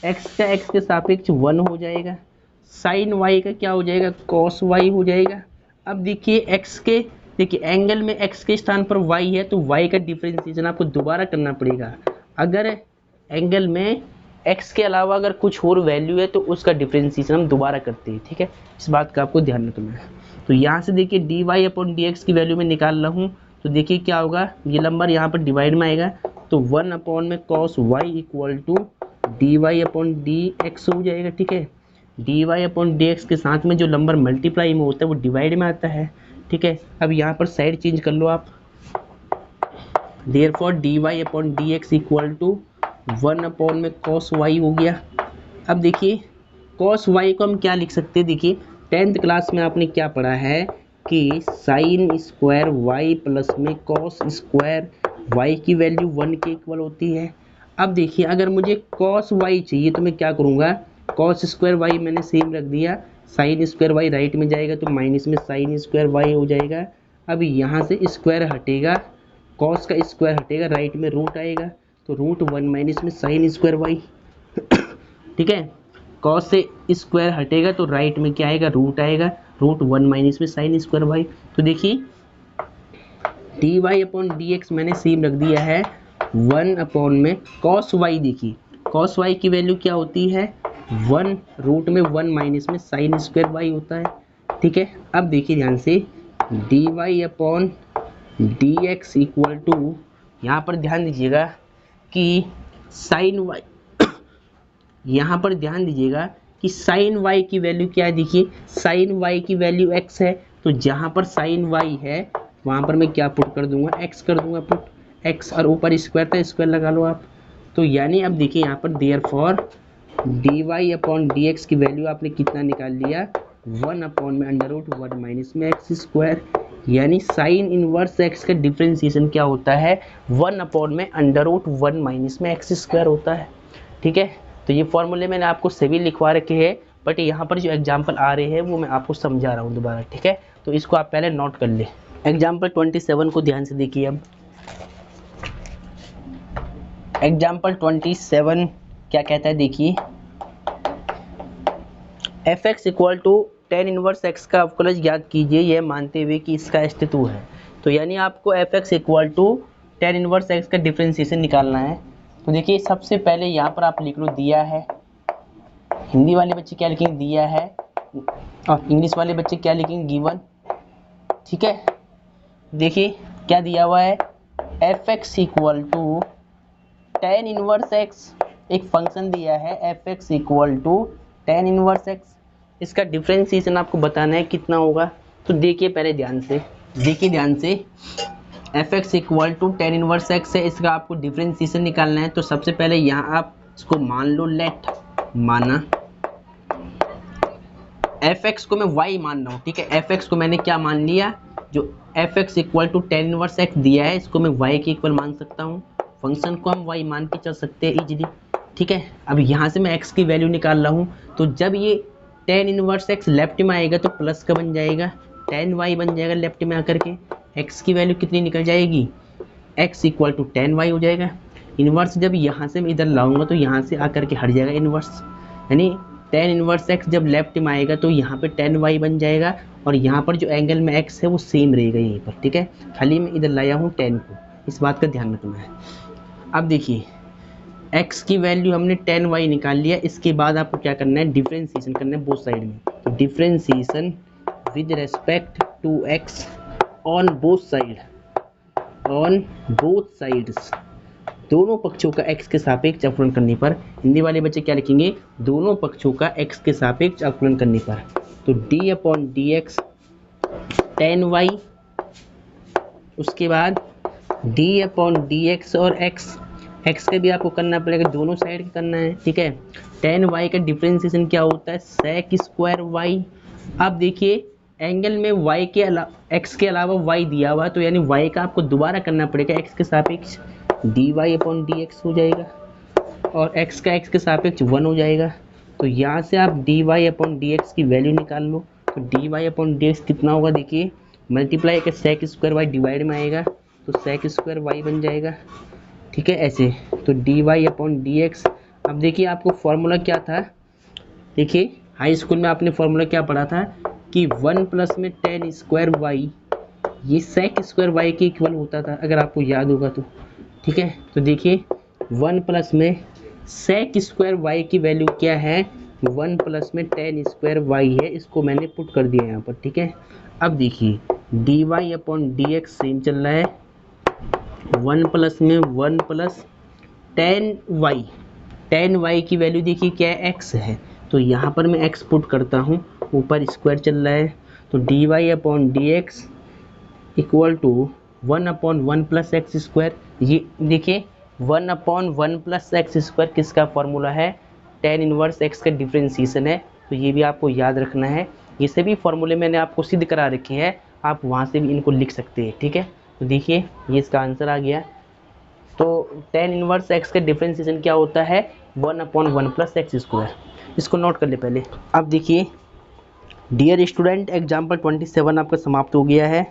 Speaker 1: x का x के सापेक्ष 1 हो जाएगा, साइन y का क्या हो जाएगा, कॉस y हो जाएगा। अब देखिए x के, देखिए एंगल में x के स्थान पर y है तो y का डिफ्रेंशिएशन आपको दोबारा करना पड़ेगा। अगर एंगल में x के अलावा अगर कुछ और वैल्यू है तो उसका डिफ्रेंशिएशन हम दोबारा करते हैं, ठीक है। इस बात का आपको ध्यान रखना है। तो यहाँ से देखिए d Y upon D x की वैल्यू में निकाल रहा हूँ, तो देखिए क्या होगा, ये नंबर यहाँ पर डिवाइड में आएगा, तो 1 अपॉन में cos y equal to d Y upon D x हो जाएगा, ठीक है। D Y upon D x के साथ में जो नंबर मल्टीप्लाई में होता है वो डिवाइड में आता है, ठीक है। अब यहाँ पर साइड चेंज कर लो आप, therefore d Y upon D x equal to 1 upon में कॉस वाई हो गया। अब देखिए कॉस वाई को हम क्या लिख सकते हैं, देखिए 10th क्लास में आपने क्या पढ़ा है कि साइन स्क्वायर वाई प्लस में कॉस स्क्वायर वाई की वैल्यू 1 के इक्वल होती है। अब देखिए अगर मुझे कॉस वाई चाहिए तो मैं क्या करूँगा, कॉस स्क्वायर वाई मैंने सेम रख दिया, साइन स्क्वायर वाई राइट में जाएगा तो माइनस में साइन स्क्वायर वाई हो जाएगा। अब यहाँ से स्क्वायर हटेगा, कॉस का स्क्वायर हटेगा, राइट में रूट आएगा, तो रूट 1 माइनस में साइन स्क्वायर वाई, ठीक है। कॉस से स्क्वायर हटेगा तो राइट में क्या आएगा, रूट आएगा, रूट 1 माइनस में साइन स्क्वायर वाई। तो देखिए d Y upon D x मैंने सेम रख दिया है 1 अपॉन में कॉस वाई। देखिए कॉस वाई की वैल्यू क्या होती है, 1 रूट में 1 माइनस में साइन स्क्वायर वाई होता है, ठीक है। अब देखिए ध्यान से d Y upon D x equal to, यहाँ पर ध्यान दीजिएगा कि साइन वाई, यहाँ पर ध्यान दीजिएगा कि साइन वाई की वैल्यू क्या है, देखिए साइन वाई की वैल्यू x है, तो जहाँ पर साइन वाई है वहाँ पर मैं क्या पुट कर दूंगा, x कर दूंगा पुट, x, और ऊपर स्क्वायर था स्क्वायर लगा लो आप। तो यानी अब देखिए यहाँ पर therefore d Y upon D x की वैल्यू आपने कितना निकाल लिया, 1 अपॉन में अंडर रूट 1 माइनस में एक्स स्क्वायर, यानी साइन इनवर्स एक्स का डिफ्रेंशिएशन क्या होता है, 1 अपॉन में अंडर रूट 1 माइनस में एक्स स्क्वायर होता है, ठीक है। तो ये फॉर्मूले मैंने आपको सभी लिखवा रखे हैं, बट यहाँ पर जो एग्जाम्पल आ रहे हैं वो मैं आपको समझा रहा हूँ दोबारा, ठीक है। तो इसको आप पहले नोट कर ले। एग्जाम्पल 27 को ध्यान से देखिए। अब एग्जाम्पल 27 क्या कहता है, देखिए f x equal to tan inverse x का अवकलज ज्ञात कीजिए, यह मानते हुए कि इसका अस्तित्व है। तो यानी आपको f x equal to tan inverse x का डिफ्रेंशिएशन निकालना है। तो देखिए सबसे पहले यहाँ पर आप लिख लो दिया है, हिंदी वाले बच्चे क्या लिखेंगे, दिया है, और इंग्लिश वाले बच्चे क्या लिखेंगे, गिवन, ठीक है। देखिए क्या दिया हुआ है, f x equal to tan inverse x, एक फंक्शन दिया है f x equal to tan inverse x, इसका डिफ्रेंशिएशन आपको बताना है कितना होगा। तो देखिए पहले ध्यान से, देखिए ध्यान से, f x equal to tan inverse x है, इसका आपको डिफ्रेंशिएशन निकालना है। तो सबसे पहले यहाँ आप इसको मान लो, लेट माना एफ एक्स को मैं y मान रहा हूँ, ठीक है। एफ एक्स को मैंने क्या मान लिया, जो f x equal to tan inverse x दिया है इसको मैं y के इक्वल मान सकता हूँ, फंक्शन को हम y मान के चल सकते हैं इजीली, ठीक है। अब यहाँ से मैं x की वैल्यू निकाल रहा हूँ, तो जब ये tan इनवर्स x लेफ्ट में आएगा तो प्लस का बन जाएगा, tan y बन जाएगा लेफ्ट में आकर के, x की वैल्यू कितनी निकल जाएगी, x equal to tan y हो जाएगा। इनवर्स जब यहाँ से मैं इधर लाऊंगा तो यहाँ से आकर के हट जाएगा इनवर्स, यानी tan इनवर्स x जब लेफ्ट में आएगा तो यहाँ पे tan y बन जाएगा, और यहाँ पर जो एंगल में x है वो सेम रहेगा यहीं पर, ठीक है। खाली मैं इधर लाया हूँ tan को, इस बात का ध्यान रखना है। अब देखिए x की वैल्यू हमने tan y निकाल लिया, इसके बाद आपको क्या करना है, डिफ्रेंशिएशन करना है बोथ साइड में। तो differentiation with respect to x on both side, on both sides, दोनों पक्षों का x के सापेक्ष अवकलन करने पर, हिंदी वाले बच्चे क्या लिखेंगे, दोनों पक्षों का x के सापेक्ष अवकलन करने पर। तो d upon D x tan y, उसके बाद d अपॉन डी एक्स और x का भी आपको करना पड़ेगा, दोनों साइड का करना है, ठीक है। tan y का डिफ्रेंशिएशन क्या होता है, sec स्क्वायर y। अब देखिए एंगल में y के अलावा x के अलावा y दिया हुआ, तो यानी y का आपको दोबारा करना पड़ेगा x के सापेक्ष, dy अपॉन डी एक्स हो जाएगा, और x का x के सापेक्ष 1 हो जाएगा। तो यहाँ से आप dy अपॉन डी एक्स की वैल्यू निकाल लो। तो dy अपॉन डी एक्स कितना होगा, देखिए मल्टीप्लाई के sec स्क्वायर y डिवाइड में आएगा, तो sec स्क्वायर y बन जाएगा, ठीक है ऐसे। तो dy अपॉन डी एक्स, अब देखिए आपको फॉर्मूला क्या था, देखिए हाई स्कूल में आपने फॉर्मूला क्या पढ़ा था कि 1 प्लस में tan स्क्वायर y, ये sec स्क्वायर y के इक्वल होता था, अगर आपको याद होगा तो, ठीक है। तो देखिए 1 प्लस में sec स्क्वायर y की वैल्यू क्या है, 1 प्लस में tan स्क्वायर y है, इसको मैंने पुट कर दिया यहाँ पर, ठीक है। अब देखिए dy upon D x same चल रहा है, 1 प्लस में 1 प्लस tan y की वैल्यू देखिए क्या है, x है, तो यहाँ पर मैं x पुट करता हूँ, ऊपर स्क्वायर चल रहा है, तो dy upon D x equal to 1 upon 1 plus x square. ये देखिए 1 अपॉन 1 प्लस एक्स स्क्वायर किसका फॉर्मूला है, tan इनवर्स x का डिफ्रेंशिएशन है, तो ये भी आपको याद रखना है। ये सभी फॉर्मूले मैंने आपको सिद्ध करा रखे हैं, आप वहाँ से भी इनको लिख सकते हैं, ठीक है। तो देखिए ये इसका आंसर आ गया। तो tan इनवर्स x का डिफ्रेंशिएशन क्या होता है, 1 अपॉन 1 प्लस एक्स स्क्वायर, इसको नोट कर ले पहले। अब देखिए डियर स्टूडेंट, एग्जाम्पल 27 आपका समाप्त हो गया है।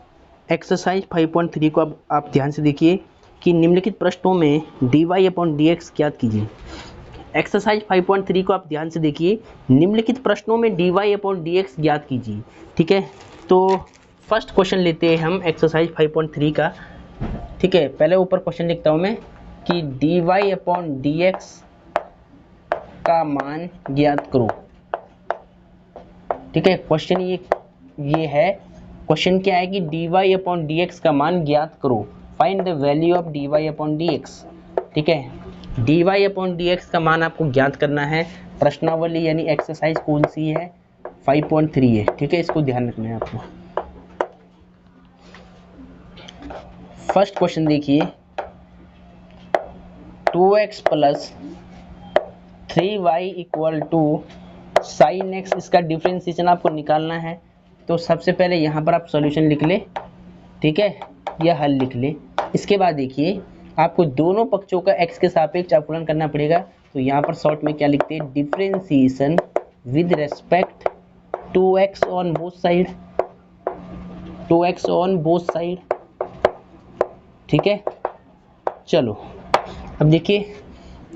Speaker 1: एक्सरसाइज 5.3 को अब आप ध्यान से देखिए कि निम्नलिखित प्रश्नों में dy अपॉन डी एक्स ज्ञात कीजिए। एक्सरसाइज 5.3 को आप ध्यान से देखिए, निम्नलिखित प्रश्नों में dy अपॉन डी एक्स ज्ञात कीजिए, ठीक है। तो फर्स्ट क्वेश्चन लेते हैं हम एक्सरसाइज 5.3 का, ठीक है। पहले ऊपर क्वेश्चन लिखता हूँ मैं कि dy अपॉन डी एक्स का मान ज्ञात करो, ठीक है। क्वेश्चन ये है, क्वेश्चन क्या है कि dy अपॉन डी एक्स का मान ज्ञात करो, find the value of dy upon D x, ठीक है। dy अपॉन डी एक्स का मान आपको ज्ञात करना है। प्रश्नावली यानी एक्सरसाइज कौन सी है, 5.3 है, ठीक है, इसको ध्यान रखना है आपको। फर्स्ट क्वेश्चन देखिए, 2x plus 3y equal to sine x, इसका डिफ्रेंशिएशन आपको निकालना है। तो सबसे पहले यहाँ पर आप सॉल्यूशन लिख ले, ठीक है, या हल लिख ले। इसके बाद देखिए आपको दोनों पक्षों का x के सापेक्ष अवकलन करना पड़ेगा। तो यहाँ पर शॉर्ट में क्या लिखते हैं, differentiation with respect to x on both side, 2x on both side, ठीक है। चलो अब देखिए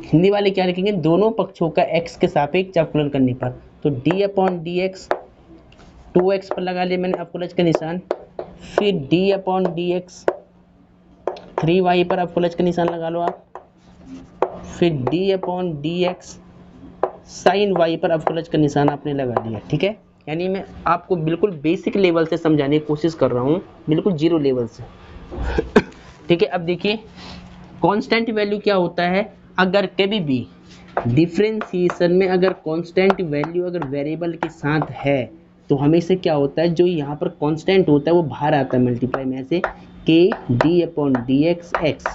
Speaker 1: हिंदी वाले क्या लिखेंगे, दोनों पक्षों का x के सापेक्ष अवकलन करने पर। तो d upon D x, 2x पर लगा लिया मैंने अवकलज का निशान, फिर d upon D x 3y पर अवकलज का निशान लगा लो आप, फिर d upon D x sine y पर अवकलज का निशान आपने लगा दिया, ठीक है। यानी मैं आपको बिल्कुल बेसिक लेवल से समझाने की कोशिश कर रहा हूँ, बिल्कुल जीरो लेवल से, ठीक है। अब देखिए कांस्टेंट वैल्यू क्या होता है, अगर कभी भी डिफरेंशिएशन में अगर कांस्टेंट वैल्यू अगर वेरिएबल के साथ है तो हमेशा क्या होता है, जो यहाँ पर कांस्टेंट होता है वो बाहर आता है मल्टीप्लाई में, ऐसे के D upon D x x,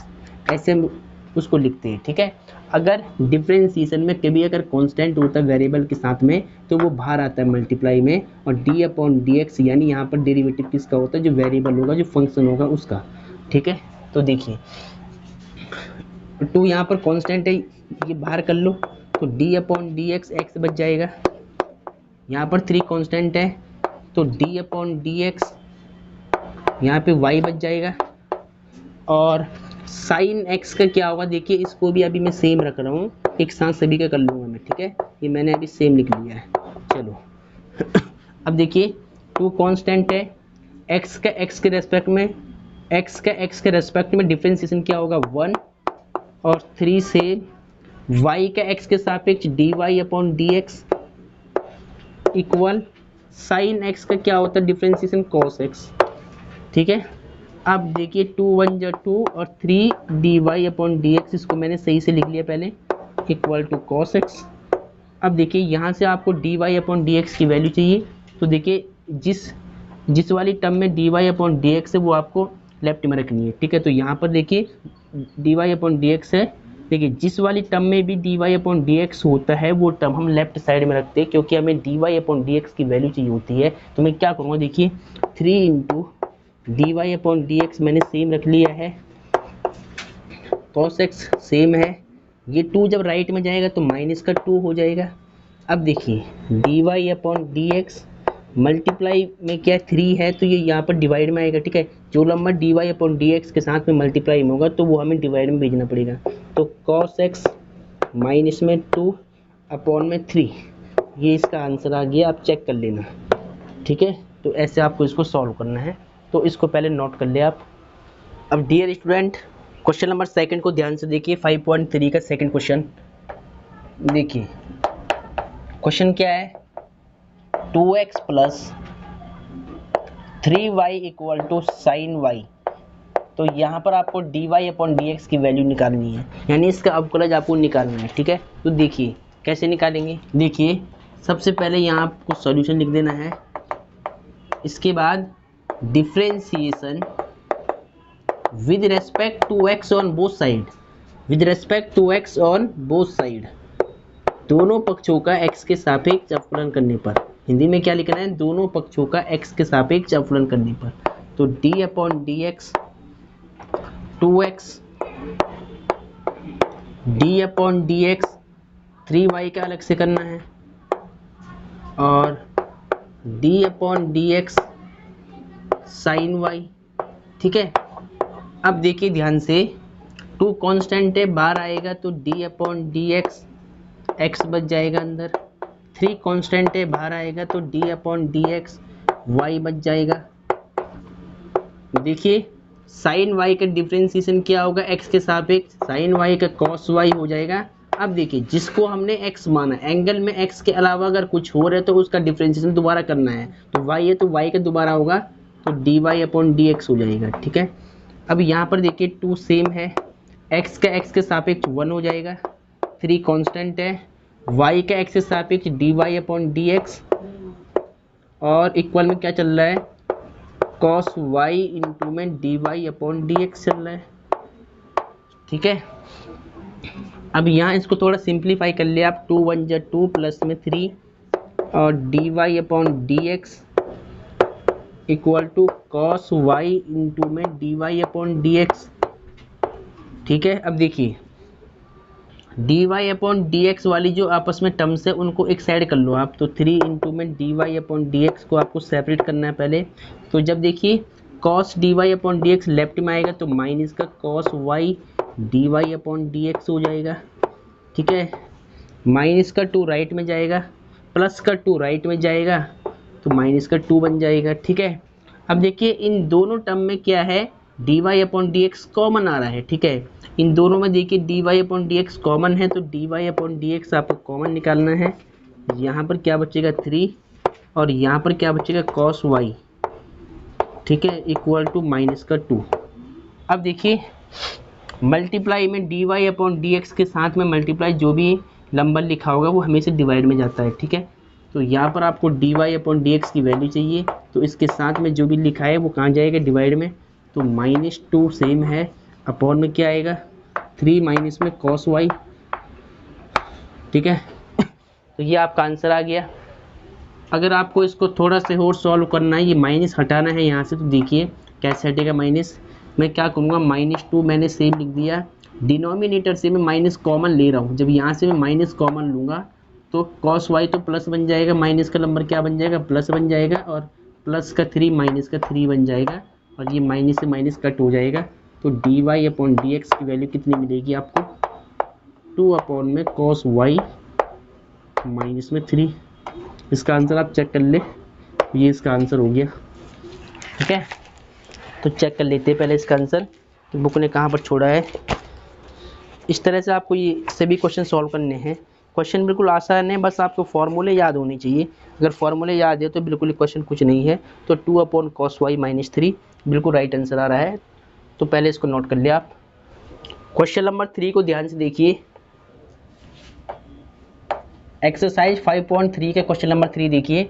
Speaker 1: ऐसे हम उसको लिखते हैं, ठीक है। अगर डिफरेंशिएशन में कभी अगर कांस्टेंट होता है वेरिएबल के साथ में तो वो बाहर आता है मल्टीप्लाई में, और डी अपॉन डी एक्स यानी यहाँ पर डेरिवेटिव किसका होता है, जो वेरिएबल होगा, जो फंक्शन होगा उसका, ठीक है। तो देखिए 2 यहाँ पर कांस्टेंट है, ये बाहर कर लो तो d upon D x x बच जाएगा। यहाँ पर 3 कांस्टेंट है तो डी अपॉन डी एक्स यहाँ पे y बच जाएगा। और साइन x का क्या होगा देखिए, इसको भी अभी मैं सेम रख रहा हूँ, एक साथ सभी का कर लूँगा मैं, ठीक है। ये मैंने अभी सेम लिख लिया है। चलो अब देखिए 2 कांस्टेंट है, x का x के रेस्पेक्ट में डिफरेंशिएशन क्या होगा 1 और 3 से y का x के सापेक्ष dy upon D x equal sine x का क्या होता है डिफरेंशिएशन cos x, ठीक है। अब देखिए 2 1 जा 2 और 3 dy अपॉन डी एक्स, इसको मैंने सही से लिख लिया पहले, इक्वल टू cos x। अब देखिए यहाँ से आपको dy अपॉन डी एक्स की वैल्यू चाहिए, तो देखिए जिस वाली टर्म में dy अपॉन डी एक्स है वो आपको लेफ्ट में रखनी है, ठीक है। तो यहाँ पर देखिए dy अपॉन डी एक्स है, देखिए जिस वाली टर्म में भी dy अपॉन डी एक्स होता है वो टर्म हम लेफ्ट साइड में रखते हैं, क्योंकि हमें dy अपॉन डी एक्स की वैल्यू चाहिए होती है। तो मैं क्या करूँगा देखिए 3 into dy upon D x मैंने सेम रख लिया है, cos x सेम है, ये 2 जब राइट में जाएगा तो माइनस का 2 हो जाएगा। अब देखिए dy upon D x multiply में क्या 3 है तो ये यहाँ पर डिवाइड में आएगा, ठीक है। जो number dy upon D x के साथ में मल्टीप्लाई में होगा तो वो हमें डिवाइड में भेजना पड़ेगा। तो cos x माइनस में 2 अपॉन में 3, ये इसका आंसर आ गया, आप चेक कर लेना, ठीक है। तो ऐसे आपको इसको सॉल्व करना है, तो इसको पहले नोट कर ले आप। अब डियर स्टूडेंट क्वेश्चन नंबर 2 को ध्यान से देखिए, 5.3 का सेकंड क्वेश्चन देखिए। क्वेश्चन क्या है, 2x plus 3y equal to sine y। तो यहाँ पर आपको dy अपॉन डी एक्स की वैल्यू निकालनी है, यानी इसका अवकलज आपको निकालना है, ठीक है। तो देखिए कैसे निकालेंगे, देखिए सबसे पहले यहाँ आपको सॉल्यूशन लिख देना है, इसके बाद differentiation with respect to x on both side, with respect to x on both side, दोनों पक्षों का x के सापेक्ष अवकलन करने पर। हिंदी में क्या लिखना है, दोनों पक्षों का x के सापेक्ष अवकलन करने पर। तो d upon D x 2x, d upon D x 3y का अलग से करना है, और d upon D x sine y, ठीक है। अब देखिए ध्यान से 2 कांस्टेंट है, बाहर आएगा तो d upon D x x बच जाएगा अंदर, 3 कांस्टेंट है, बाहर आएगा तो d upon D x y बच जाएगा। देखिए साइन y का डिफरेंशिएशन क्या होगा x के सापेक्ष, साइन y का cos y हो जाएगा। अब देखिए जिसको हमने x माना, एंगल में x के अलावा अगर कुछ हो रहा है तो उसका डिफरेंशिएशन दोबारा करना है, तो y है तो y का दोबारा होगा, तो dy अपॉन डी एक्स हो जाएगा, ठीक है। अब यहाँ पर देखिए 2 सेम है, x का x के सापेक्ष 1 हो जाएगा, 3 कांस्टेंट है, y का x के सापेक्ष dy अपॉन डी एक्स, और इक्वल में क्या चल रहा है cos y इंटू में dy अपॉन डी एक्स चल रहा है, ठीक है। अब यहाँ इसको थोड़ा सिंप्लीफाई कर लिया आप, 2 1 जा 2 प्लस में 3 और dy upon D x equal to cos y into में dy अपॉन डी एक्स, ठीक है। अब देखिए dy अपॉन डी एक्स वाली जो आपस में टर्म्स है उनको एक साइड कर लो आप, तो 3 इंटू में dy अपॉन डी एक्स को आपको सेपरेट करना है पहले। तो जब देखिए cos dy upon D x left में आएगा तो माइनस का cos y dy upon D x हो जाएगा, ठीक है। माइनस का 2 राइट में जाएगा, प्लस का 2 राइट में जाएगा तो माइनस का 2 बन जाएगा, ठीक है। अब देखिए इन दोनों टर्म में क्या है, dy upon D x common आ रहा है, ठीक है। इन दोनों में देखिए dy upon D x common है, तो dy अपॉन डी एक्स आपको कॉमन निकालना है। यहाँ पर क्या बचेगा 3 और यहाँ पर क्या बचेगा cos y, ठीक है, इक्वल टू माइनस का 2। अब देखिए मल्टीप्लाई में dy अपॉन डी एक्स के साथ में मल्टीप्लाई जो भी नंबर लिखा होगा वो हमेशा डिवाइड में जाता है, ठीक है। तो यहाँ पर आपको dy अपॉन डी एक्स की वैल्यू चाहिए, तो इसके साथ में जो भी लिखा है वो कहाँ जाएगा डिवाइड में, तो -2 सेम है, अपॉन में क्या आएगा 3 माइनस में cos y, ठीक है। तो ये आपका आंसर आ गया। अगर आपको इसको थोड़ा से और सॉल्व करना है, ये माइनस हटाना है यहाँ से, तो देखिए कैसे हटेगा माइनस, मैं क्या करूँगा, -2 मैंने सेम लिख दिया। डिनोमिनेटर से मैं माइनस कॉमन ले रहा हूँ, जब यहाँ से मैं माइनस कॉमन लूँगा तो cos y तो प्लस बन जाएगा, माइनस का नंबर क्या बन जाएगा, प्लस बन जाएगा, और प्लस का 3 माइनस का 3 बन जाएगा, और ये माइनस से माइनस कट हो जाएगा। तो dy/dx की वैल्यू कितनी मिलेगी आपको, 2/cos y माइनस में 3। इसका आंसर आप चेक कर ले, ये इसका आंसर हो गया। ठीक है, तो चेक कर लेते हैं पहले इसका आंसर कि बुक ने कहाँ पर छोड़ा है। इस तरह से आपको ये सभी क्वेश्चन सॉल्व करने हैं। क्वेश्चन बिल्कुल आसान है, बस आपको फॉर्मूले याद होने चाहिए। अगर फॉर्मूले याद है तो बिल्कुल क्वेश्चन कुछ नहीं है। तो 2/cos y माइनस 3 बिल्कुल राइट आंसर आ रहा है। तो पहले इसको नोट कर लिया आप। क्वेश्चन नंबर 3 को ध्यान से देखिए। एक्सरसाइज 5.3 का क्वेश्चन नंबर 3 देखिए।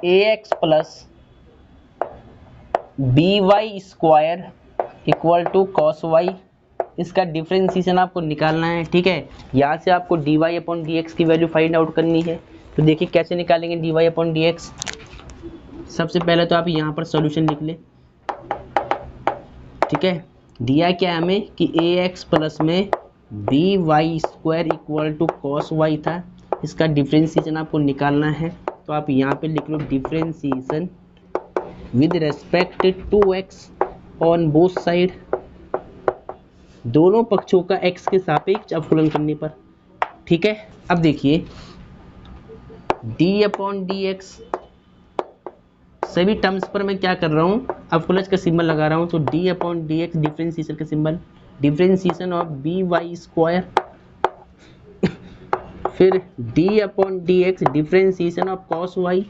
Speaker 1: ax plus by² equal to cos y, इसका डिफरेंशिएशन आपको निकालना है। ठीक है, यहाँ से आपको dy/dx की वैल्यू फाइंड आउट करनी है। तो देखिए कैसे निकालेंगे dy/dx। सबसे पहले तो आप यहाँ पर सॉल्यूशन लिख लें। ठीक है, दिया क्या हमें कि ax प्लस में by² equal to cos y था, इसका डिफरेंशिएशन आपको निकालना है। तो आप यहाँ पे लिख लो differentiation with respect to x on both side, दोनों पक्षों का x के सापेक्ष अवकलन करने पर। ठीक है, अब देखिए d/dx सभी टर्म्स पर मैं क्या कर रहा हूँ, अवकलज का सिंबल लगा रहा हूँ। तो d/dx डिफरेंशिएशन का सिंबल, डिफरेंशिएशन ऑफ by², फिर d/dx differentiation of cos y।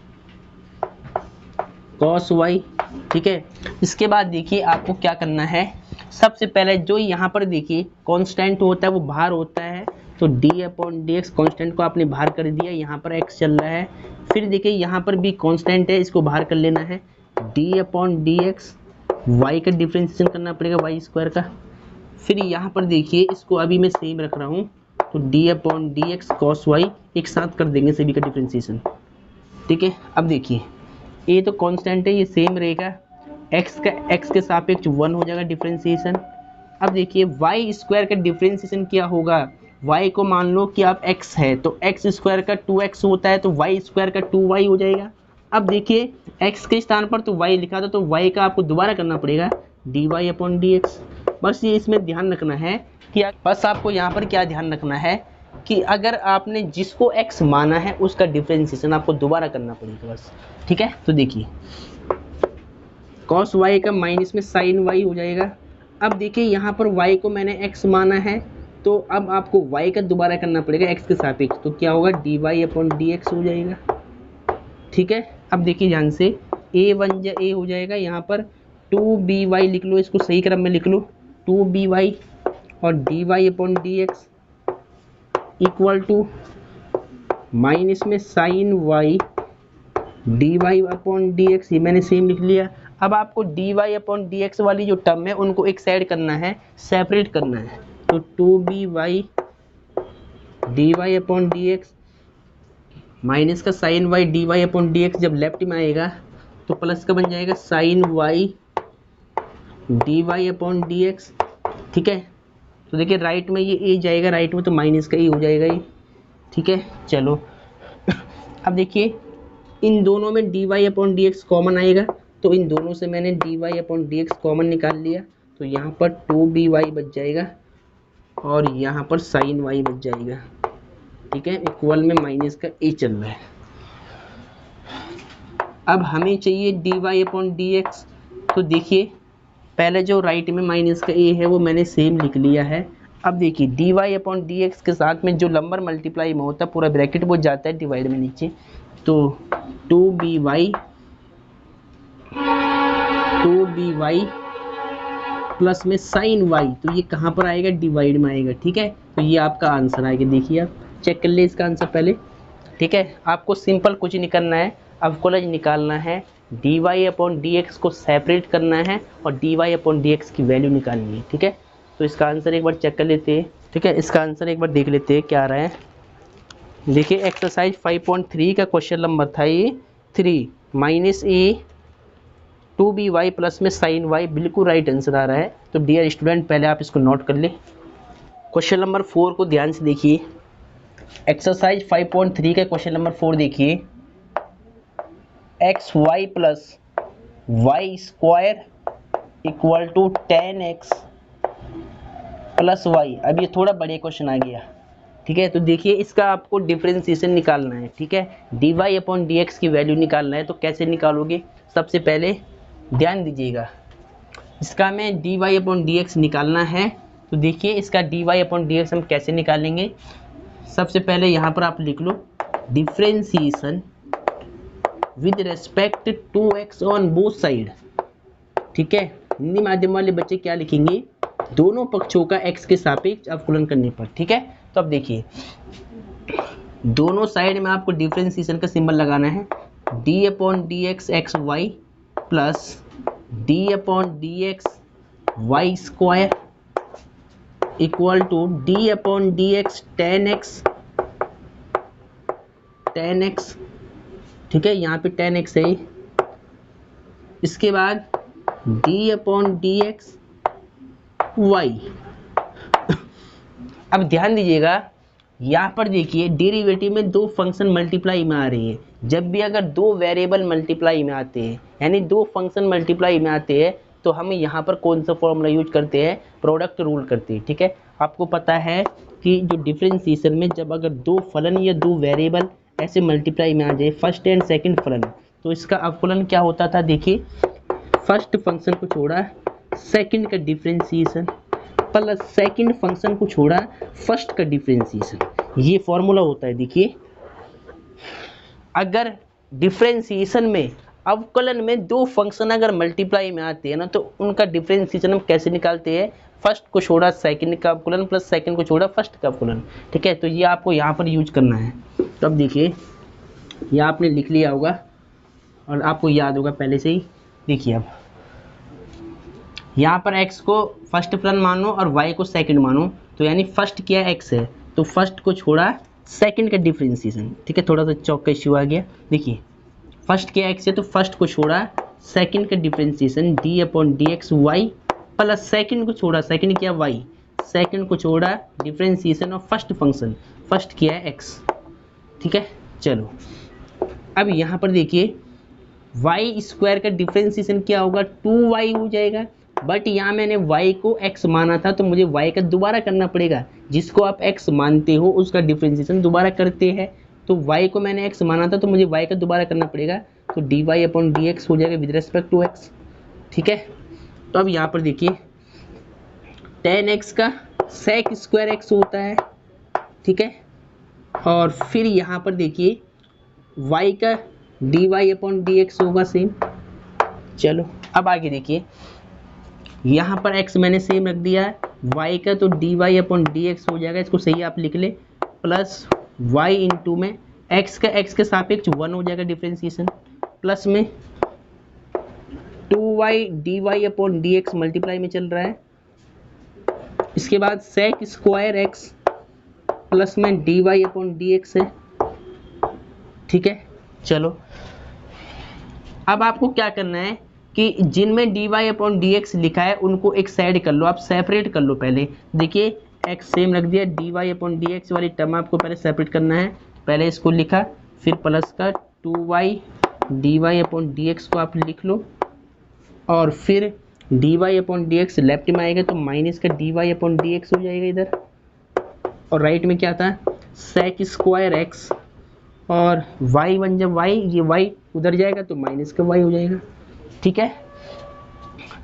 Speaker 1: ठीक है, इसके बाद देखिए आपको क्या करना है। सबसे पहले जो यहाँ पर देखिए कांस्टेंट होता है वो बाहर होता है, तो d/dx कांस्टेंट को आपने बाहर कर दिया, यहाँ पर x चल रहा है। फिर देखिए यहाँ पर भी कांस्टेंट है, इसको बाहर कर लेना है। d/dx y का डिफरेंशिएशन करना पड़ेगा y² का। फिर यहाँ पर देखिए इसको अभी मैं सेम रख रहा हूँ, तो d/dx cos y एक साथ कर देंगे सभी का डिफरेंशिएशन। ठीक है, अब देखिए ये तो कांस्टेंट है, ये सेम रहेगा, x के सापेक्ष 1 हो जाएगा डिफरेंशिएशन। अब देखिए y² का डिफरेंशिएशन क्या होगा, y को मान लो कि आप x है तो x² का 2x होता है, तो y² का 2y हो जाएगा। अब देखिए x के स्थान पर तो y लिखा था, तो y का आपको दोबारा करना पड़ेगा dy/dx। बस ये इसमें ध्यान रखना है कि बस आपको यहाँ पर क्या ध्यान रखना है कि अगर आपने जिसको x माना है उसका डिफरेंशिएशन आपको दोबारा करना पड़ेगा बस। ठीक है, तो देखिए cos y का माइनस में sin y हो जाएगा। अब देखिए यहाँ पर y को मैंने x माना है, तो अब आपको y का दोबारा करना पड़ेगा x के सापेक्ष, तो क्या होगा dy/dx हो जाएगा। ठीक है, अब देखिए ध्यान से a हो जाएगा, यहाँ पर 2by लिख लो, इसको सही क्रम में लिख लो 2by, और dy/dx इक्वल टू माइनस में sin y dy/dx, ये मैंने सेम लिख लिया। अब आपको dy/dx वाली जो टर्म है उनको एक साइड करना है, सेपरेट करना है। तो 2by dy/dx माइनस का sin y dy/dx जब लेफ्ट में आएगा तो प्लस का बन जाएगा sin y dy/dx। ठीक है, तो देखिए राइट में ये a जाएगा, राइट में तो माइनस का a हो जाएगा ये। ठीक है, चलो अब देखिए इन दोनों में dy/dx कॉमन आएगा, तो इन दोनों से मैंने dy/dx कॉमन निकाल लिया, तो यहाँ पर 2by बच जाएगा और यहाँ पर sin y बच जाएगा। ठीक है, इक्वल में माइनस का a चल रहा है। अब हमें चाहिए dy/dx, तो देखिए पहले जो राइट में माइनस का a है वो मैंने सेम लिख लिया है। अब देखिए dy/dx के साथ में जो नंबर मल्टीप्लाई में होता है पूरा ब्रैकेट वो जाता है डिवाइड में नीचे, तो 2by प्लस में sin y, तो ये कहाँ पर आएगा, डिवाइड में आएगा। ठीक है, तो ये आपका आंसर आएगा। देखिए आप चेक कर ले इसका आंसर पहले। ठीक है, आपको सिंपल कुछ नहीं करना है, अवकलज निकालना है, dy/dx को सेपरेट करना है और dy/dx की वैल्यू निकालनी है। ठीक है, तो इसका आंसर एक बार चेक कर लेते हैं। ठीक है, इसका आंसर एक बार देख लेते हैं क्या आ रहा है। देखिए एक्सरसाइज 5.3 का क्वेश्चन नंबर था ये 3 -a 2by प्लस में sin y, बिल्कुल राइट आंसर आ रहा है। तो डियर स्टूडेंट पहले आप इसको नोट कर ले। क्वेश्चन नंबर 4 को ध्यान से देखिए। एक्सरसाइज 5.3 का क्वेश्चन नंबर 4 देखिए। X y plus y square equal to 10x plus y. अब ये थोड़ा बड़े क्वेश्चन आ गया, ठीक है। तो देखिए इसका आपको डिफरेंशिएशन निकालना है, ठीक है। dy अपॉन dx की वैल्यू निकालना है। तो कैसे निकालोगे, सबसे पहले ध्यान दीजिएगा, इसका हमें dy अपॉन dx निकालना है। तो देखिए इसका dy अपॉन dx हम कैसे निकालेंगे। सबसे पहले यहाँ पर आप लिख लो differentiation with respect to x on both side, ठीक है। हिंदी माध्यम वाले बच्चे क्या लिखेंगे, दोनों पक्षों का x के सापेक्ष अवकलन करने पर, ठीक है। तो अब देखिए दोनों साइड में आपको डिफरेंशिएशन का सिंबल लगाना है। d upon D x x y plus D upon D x Y square equal to d upon D x ten x, ठीक है। यहाँ पे 10x है। इसके बाद d upon D x y. अब ध्यान दीजिएगा यहाँ पर देखिए डेरिवेटिव में दो फंक्शन मल्टीप्लाई में आ रही है। जब भी अगर दो वेरिएबल मल्टीप्लाई में आते हैं, यानी दो फंक्शन मल्टीप्लाई में आते हैं, तो हम यहाँ पर कौन सा फॉर्मूला यूज करते हैं, प्रोडक्ट रूल करते हैं, ठीक है। आपको पता है कि जो डिफरेंशिएशन में जब अगर दो फलन या दो वेरिएबल ऐसे मल्टीप्लाई में आ जाए, फर्स्ट एंड सेकंड फलन, तो इसका अवकलन क्या होता था। देखिए फर्स्ट फंक्शन को छोड़ा सेकंड का डिफरेंशिएशन प्लस सेकंड फंक्शन को छोड़ा फर्स्ट का डिफरेंशिएशन, ये फॉर्मूला होता है। देखिए अगर डिफरेंशिएशन में अवकलन में दो फंक्शन अगर मल्टीप्लाई में आते हैं ना, तो उनका डिफरेंशिएशन हम कैसे निकालते हैं, फर्स्ट को छोड़ा सेकंड का अवकलन प्लस सेकंड को छोड़ा फर्स्ट का अवकलन, ठीक है। तो ये आपको यहाँ पर यूज करना है। तो अब देखिए ये आपने लिख लिया होगा और आपको याद होगा पहले से ही। देखिए अब यहाँ पर x को फर्स्ट फलन मानो और y को सेकंड मानो। तो यानी फर्स्ट क्या x है, तो फर्स्ट को छोड़ा सेकंड का डिफरेंशिएशन, ठीक है। थोड़ा सा चौक का इश्यू आ गया। देखिए फर्स्ट क्या x है, तो फर्स्ट को छोड़ा सेकंड का differentiation d upon D x y plus second को छोड़ा, सेकंड क्या y, सेकंड को छोड़ा differentiation of first function, first किया है x, ठीक है। चलो अब यहाँ पर देखिए y स्क्वायर का डिफरेंशिएशन क्या होगा, 2y हो जाएगा। बट यहाँ मैंने y को x माना था, तो मुझे y का दोबारा करना पड़ेगा। जिसको आप x मानते हो उसका डिफरेंशिएशन दोबारा करते हैं। तो y को मैंने x माना था, तो मुझे y का दोबारा करना पड़ेगा। तो dy अपॉन डी एक्स हो जाएगा विद रेस्पेक्ट टू x, ठीक है। तो अब यहाँ पर देखिए 10x का sec स्क्वायर x होता है, ठीक है। और फिर यहाँ पर देखिए y का dy अपॉन डी एक्स होगा सेम। चलो अब आगे देखिए यहाँ पर x मैंने सेम रख दिया है, y का तो dy अपॉन डी एक्स हो जाएगा, इसको सही आप लिख ले, प्लस y इंटू में x का x के सापेक्ष 1 हो जाएगा डिफरेंशिएशन, प्लस में 2y dy upon D x multiply में चल रहा है। इसके बाद sec स्क्वायर x प्लस में dy अपॉन डी एक्स है, ठीक है। चलो अब आपको क्या करना है कि जिनमें dy अपॉन डी एक्स लिखा है उनको एक साइड कर लो, आप सेपरेट कर लो। पहले देखिए x सेम रख दिया, dy अपॉन डी एक्स वाली टर्म आपको पहले सेपरेट करना है। पहले इसको लिखा, फिर प्लस का 2y dy upon D x को आप लिख लो, और फिर dy upon D x left में आएगा तो माइनस का dy अपॉन डी एक्स हो जाएगा इधर, और राइट में क्या था sec स्क्वायर x, और y बन जब y, ये y उधर जाएगा तो माइनस का y हो जाएगा, ठीक है।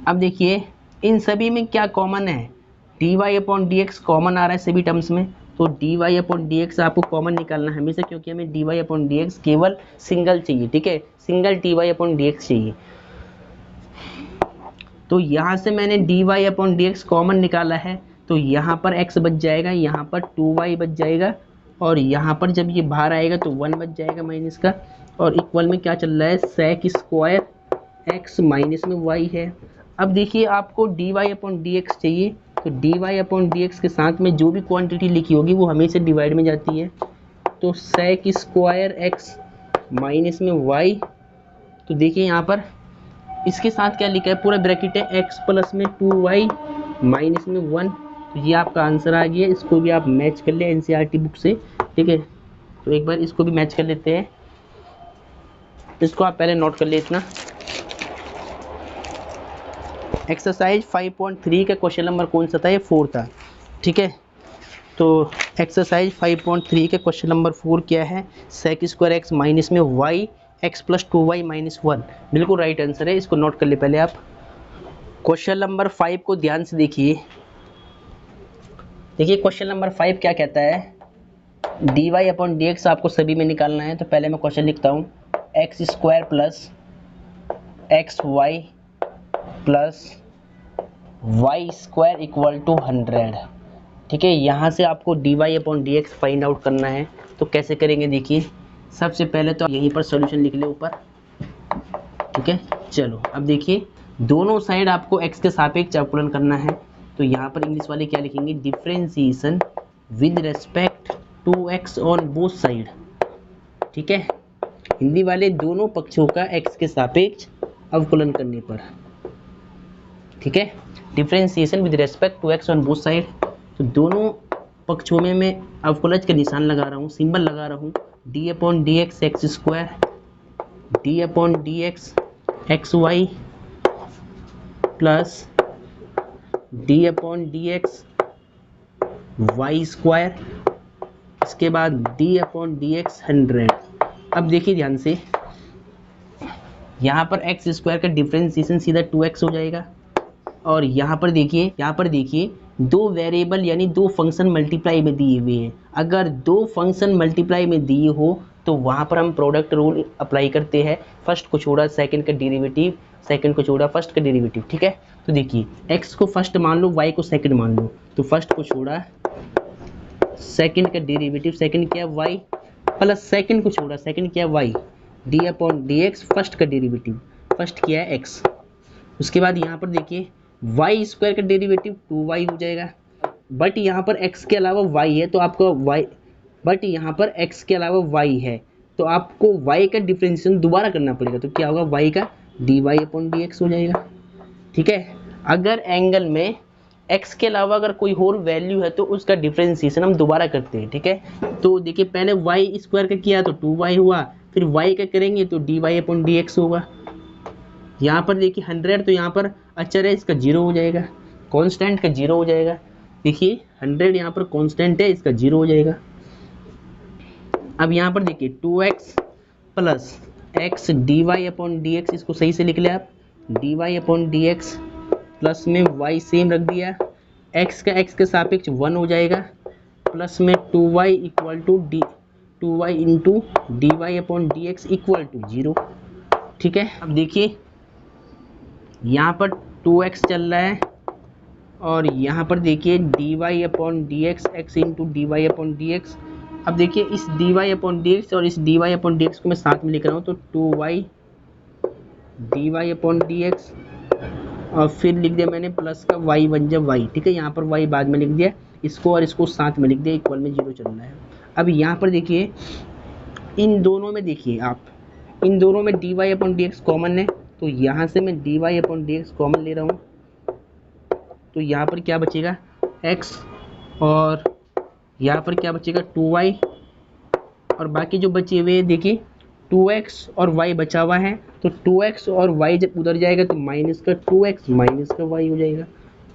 Speaker 1: अब देखिए इन सभी में क्या कॉमन है, dy upon D x common आ रहा है सभी टर्म्स में। तो dy अपॉन डी एक्स आपको कॉमन निकालना है हमेशा, क्योंकि हमें dy अपॉन डी एक्स केवल सिंगल चाहिए, ठीक है, single dy upon D X चाहिए। तो यहाँ से मैंने dy upon D x common निकाला है, तो यहाँ पर x बच जाएगा, यहाँ पर 2y बच जाएगा, और यहाँ पर जब ये बाहर आएगा तो 1 बच जाएगा माइनस का, और इक्वल में क्या चल रहा है sec स्क्वायर x माइनस में y है। अब देखिए आपको dy अपॉन डी एक्स चाहिए, तो dy अपॉन डी एक्स के साथ में जो भी क्वांटिटी लिखी होगी वो हमेशा डिवाइड में जाती है। तो sec स्क्वायर x माइनस में y, तो देखिए यहाँ पर इसके साथ क्या लिखा है, पूरा ब्रैकेट है, x प्लस में 2y माइनस में 1। तो ये आपका आंसर आ गया। इसको भी आप मैच कर ले एनसीईआरटी बुक से, ठीक है। तो एक बार इसको भी मैच कर लेते हैं, इसको आप पहले नोट कर ले इतना। एक्सरसाइज 5.3 का क्वेश्चन नंबर कौन सा था, ये 4 था, ठीक है। तो एक्सरसाइज 5.3 के क्वेश्चन नंबर 4 क्या है, सेक स्क्वायर एक्स माइनस में y x plus 2y minus 1, बिल्कुल राइट आंसर है। इसको नोट कर ले पहले आप। क्वेश्चन नंबर 5 को ध्यान से देखिए। देखिए क्वेश्चन नंबर 5 क्या कहता है, dy अपॉन डी एक्स आपको सभी में निकालना है। तो पहले मैं क्वेश्चन लिखता हूँ, x square plus x y plus y square equal to 100, ठीक है। यहाँ से आपको dy upon D x find out करना है। तो कैसे करेंगे, देखिए सबसे पहले तो यहीं पर सॉल्यूशन लिख ले ऊपर, ठीक है। चलो अब देखिए, दोनों साइड आपको x के सापेक्ष अवकलन करना है। तो यहाँ पर इंग्लिश वाले क्या लिखेंगे, differentiation with respect to x on both side, ठीक है। हिंदी वाले दोनों पक्षों का x के सापेक्ष अवकलन करने पर, ठीक है। Differentiation with respect to x on both side, तो दोनों पक्षों में मैं अवकलज का निशान लगा रहा हूँ, सिंबल लगा रहा हूँ। D upon D x x square, d upon D x x y plus D upon D x Y square, इसके बाद डी अपॉन डी एक्स 100। अब देखिए ध्यान से, यहाँ पर एक्स स्क्वायर का डिफरेंशिएशन सीधा 2x हो जाएगा। और यहाँ पर देखिए दो वेरिएबल यानी दो फंक्शन मल्टीप्लाई में दिए हुए हैं। अगर दो फंक्शन मल्टीप्लाई में दिए हो तो वहाँ पर हम प्रोडक्ट रूल अप्लाई करते हैं, फर्स्ट को छोड़ा सेकंड का डेरिवेटिव, सेकंड को छोड़ा फर्स्ट का डेरिवेटिव, ठीक है। तो देखिए x को फर्स्ट मान लो, y को सेकंड मान लो। तो फर्स्ट को छोड़ा सेकंड का डेरिवेटिव, सेकंड क्या है y, प्लस सेकंड को छोड़ा सेकंड क्या है y, D upon D x first का डेरिवेटिव, फर्स्ट क्या है x। उसके बाद यहाँ पर देखिए वाई स्क्वायर का डेरिवेटिव 2y हो जाएगा, बट यहाँ पर x के अलावा y है तो आपको y, बट यहाँ पर x के अलावा y है तो आपको y का डिफरेंशिएशन दोबारा करना पड़ेगा। तो क्या होगा, y का dy अपॉन डी एक्स हो जाएगा, ठीक है। अगर एंगल में x के अलावा अगर कोई और वैल्यू है तो उसका डिफरेंशिएशन हम दोबारा करते हैं, ठीक है। तो देखिए पहले y स्क्वायर का किया तो 2y हुआ, फिर y का करेंगे तो dy अपॉन डी एक्स होगा। यहाँ पर देखिए 100, तो यहाँ पर अचर है, इसका 0 हो जाएगा, कांस्टेंट का 0 हो जाएगा। देखिए 100 यहाँ पर कांस्टेंट है, इसका 0 हो जाएगा। अब यहाँ पर देखिए 2x plus x d Y upon D x, इसको सही से लिख ले आप, d Y upon D x plus में y सेम रख दिया, x का x के सापेक्ष 1 हो जाएगा, प्लस में 2y equal to d 2y into d Y upon D x equal to 0, ठीक है। अब देखिए यहाँ पर 2x चल रहा है और यहाँ पर देखिए d Y upon D x x into d Y upon D x. अब देखिए इस d Y upon D x और इस d Y upon D x को मैं साथ में लिख रहा हूँ, तो 2y d Y upon D x और फिर लिख दिया मैंने प्लस का y बन जा y, ठीक है। यहाँ पर y बाद में लिख दिया, इसको और इसको साथ में लिख दिया, इक्वल में 0 चल रहा है। अब यहाँ पर देखिए इन दोनों में, देखिए आप इन दोनों में d Y upon D x common है, तो यहाँ से मैं d Y upon D x common ले रहा हूँ। तो यहाँ पर क्या बचेगा x और यहाँ पर क्या बचेगा 2y, और बाकी जो बचे हुए देखिए 2x और y बचा हुआ है, तो 2x और y जब उधर जाएगा तो माइनस का 2x माइनस का y हो जाएगा,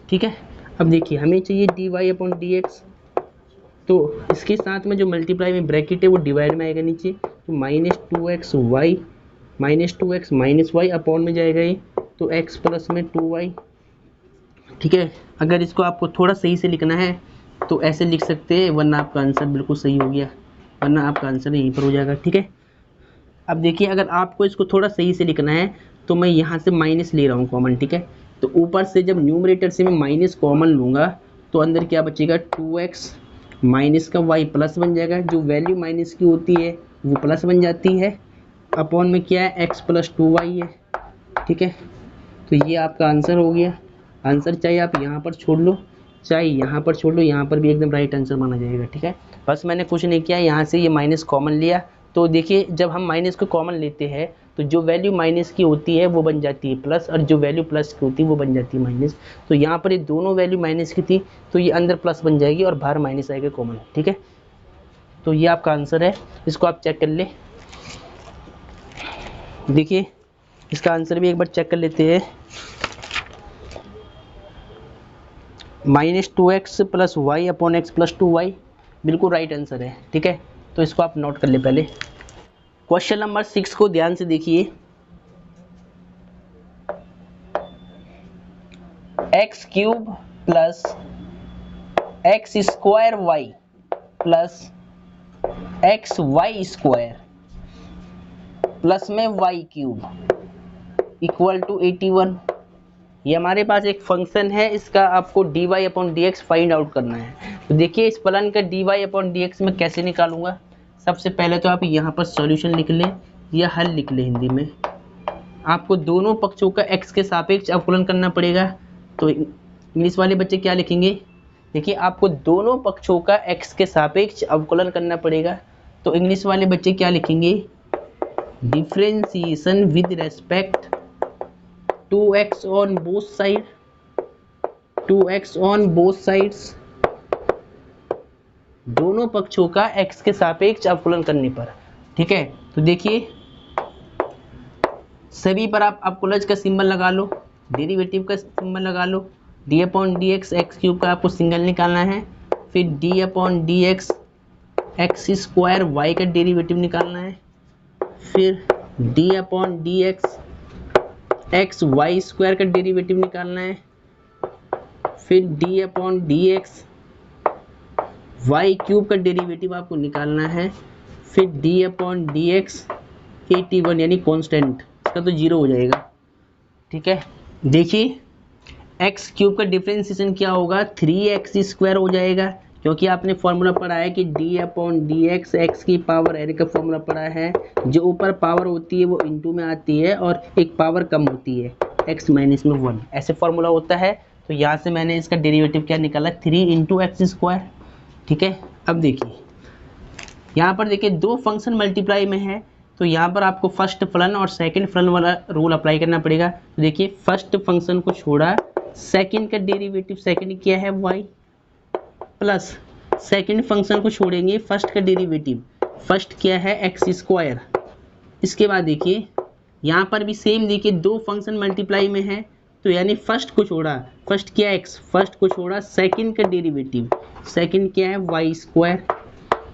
Speaker 1: ठीक है। अब देखिए हमें चाहिए d Y upon D x, तो इसके साथ में जो मल्टीप्लाई में ब्रैकेट है वो डिवाइड में आएगा नीचे, तो minus 2x y minus 2x minus y upon में जाएगा ये, तो x प्लस में 2y, ठीक है। अगर इसको आपको थोड़ा सही से लिखना है तो ऐसे लिख सकते हैं, वरना आपका आंसर बिल्कुल सही हो गया, वरना आपका आंसर यहीं पर हो जाएगा, ठीक है। अब देखिए अगर आपको इसको थोड़ा सही से लिखना है तो मैं यहाँ से माइनस ले रहा हूँ कॉमन, ठीक है। तो ऊपर से जब न्यूमरेटर से मैं माइनस कॉमन लूँगा तो अंदर क्या बचेगा 2x माइनस का y प्लस बन जाएगा, जो वैल्यू माइनस की होती है वो प्लस बन जाती है, अपॉन में क्या है x प्लस 2y है, ठीक है। तो ये आपका आंसर हो गया। आंसर चाहे आप यहाँ पर छोड़ लो चाहे यहाँ पर छोड़ लो, यहाँ पर भी एकदम राइट आंसर माना जाएगा, ठीक है। बस मैंने कुछ नहीं किया, यहाँ से ये माइनस कॉमन लिया। तो देखिए जब हम माइनस को कॉमन लेते हैं तो तो जो वैल्यू माइनस की होती है वो बन जाती है प्लस, और जो वैल्यू प्लस की होती है वो बन जाती है माइनस। तो यहाँ पर ये दोनों वैल्यू माइनस की थी, तो ये अंदर प्लस बन जाएगी और बाहर माइनस आएगा कॉमन। ठीक है, तो ये आपका आंसर है, इसको आप चेक कर ले। देखिए इसका आंसर भी एक बार चेक कर लेते हैं। -2x plus y upon x plus 2y बिल्कुल राइट आंसर है। ठीक है, तो इसको आप नोट कर ले पहले। क्वेश्चन नंबर 6 को ध्यान से देखिए। X cube plus x square Y plus x Y square plus में वाई क्यूब इक्वल टू 81। ये हमारे पास एक फंक्शन है, इसका आपको dy upon D x find out करना है। तो देखिए इस फलन का dy अपॉन डी एक्स मैं कैसे निकालूंगा। सबसे पहले तो आप यहाँ पर सॉल्यूशन लिख लें या हल लिख लें। हिंदी में आपको दोनों पक्षों का x के सापेक्ष अवकलन करना पड़ेगा। तो इंग्लिश वाले बच्चे क्या लिखेंगे, देखिए आपको दोनों पक्षों का x के सापेक्ष अवकलन करना पड़ेगा। तो इंग्लिश वाले बच्चे क्या लिखेंगे, differentiation with respect to x on both side, to x on both sides, दोनों पक्षों का x के सापेक्ष अवकलन करने पर। ठीक है, तो देखिए सभी पर आप अवकलज का सिंबल लगा लो, डेरिवेटिव का सिंबल लगा लो। D upon D x X cube का आपको सिंगल निकालना है, फिर D upon D x x square Y का डेरिवेटिव निकालना है, फिर D upon D x x Y square का डेरिवेटिव निकालना है, फिर D upon D x Y cube का डेरिवेटिव आपको निकालना है, फिर डी अपॉन डी एक्स 81 यानी कांस्टेंट, इसका तो 0 हो जाएगा। ठीक है, देखिए एक्स क्यूब का डिफरेंशिएशन क्या होगा, 3x स्क्वायर हो जाएगा, क्योंकि आपने फॉर्मूला पढ़ा है कि D upon D x x की पावर एन का फॉर्मूला पढ़ा है। जो ऊपर पावर होती है वो इंटू में आती है और एक पावर कम होती है x माइनस में 1, ऐसे फॉर्मूला होता है। तो यहाँ से मैंने इसका डेरिवेटिव क्या निकाला, 3 इंटू एक्स स्क्वायर। ठीक है, अब देखिए यहाँ पर देखिए दो फंक्शन मल्टीप्लाई में है, तो यहाँ पर आपको फर्स्ट फलन और सेकंड फलन वाला रूल अप्लाई करना पड़ेगा। तो देखिए फर्स्ट फंक्शन को छोड़ा, सेकंड का डेरिवेटिव, सेकंड क्या है y, प्लस सेकंड फंक्शन को छोड़ेंगे, फर्स्ट का डेरिवेटिव, फर्स्ट क्या है एक्स स्क्वायर। इसके बाद देखिए यहाँ पर भी सेम, देखिए दो फंक्शन मल्टीप्लाई में है, तो यानी फर्स्ट को छोड़ा, फर्स्ट क्या है x, फर्स्ट को छोड़ा सेकंड का डेरिवेटिव, सेकंड क्या है वाई स्क्वायर,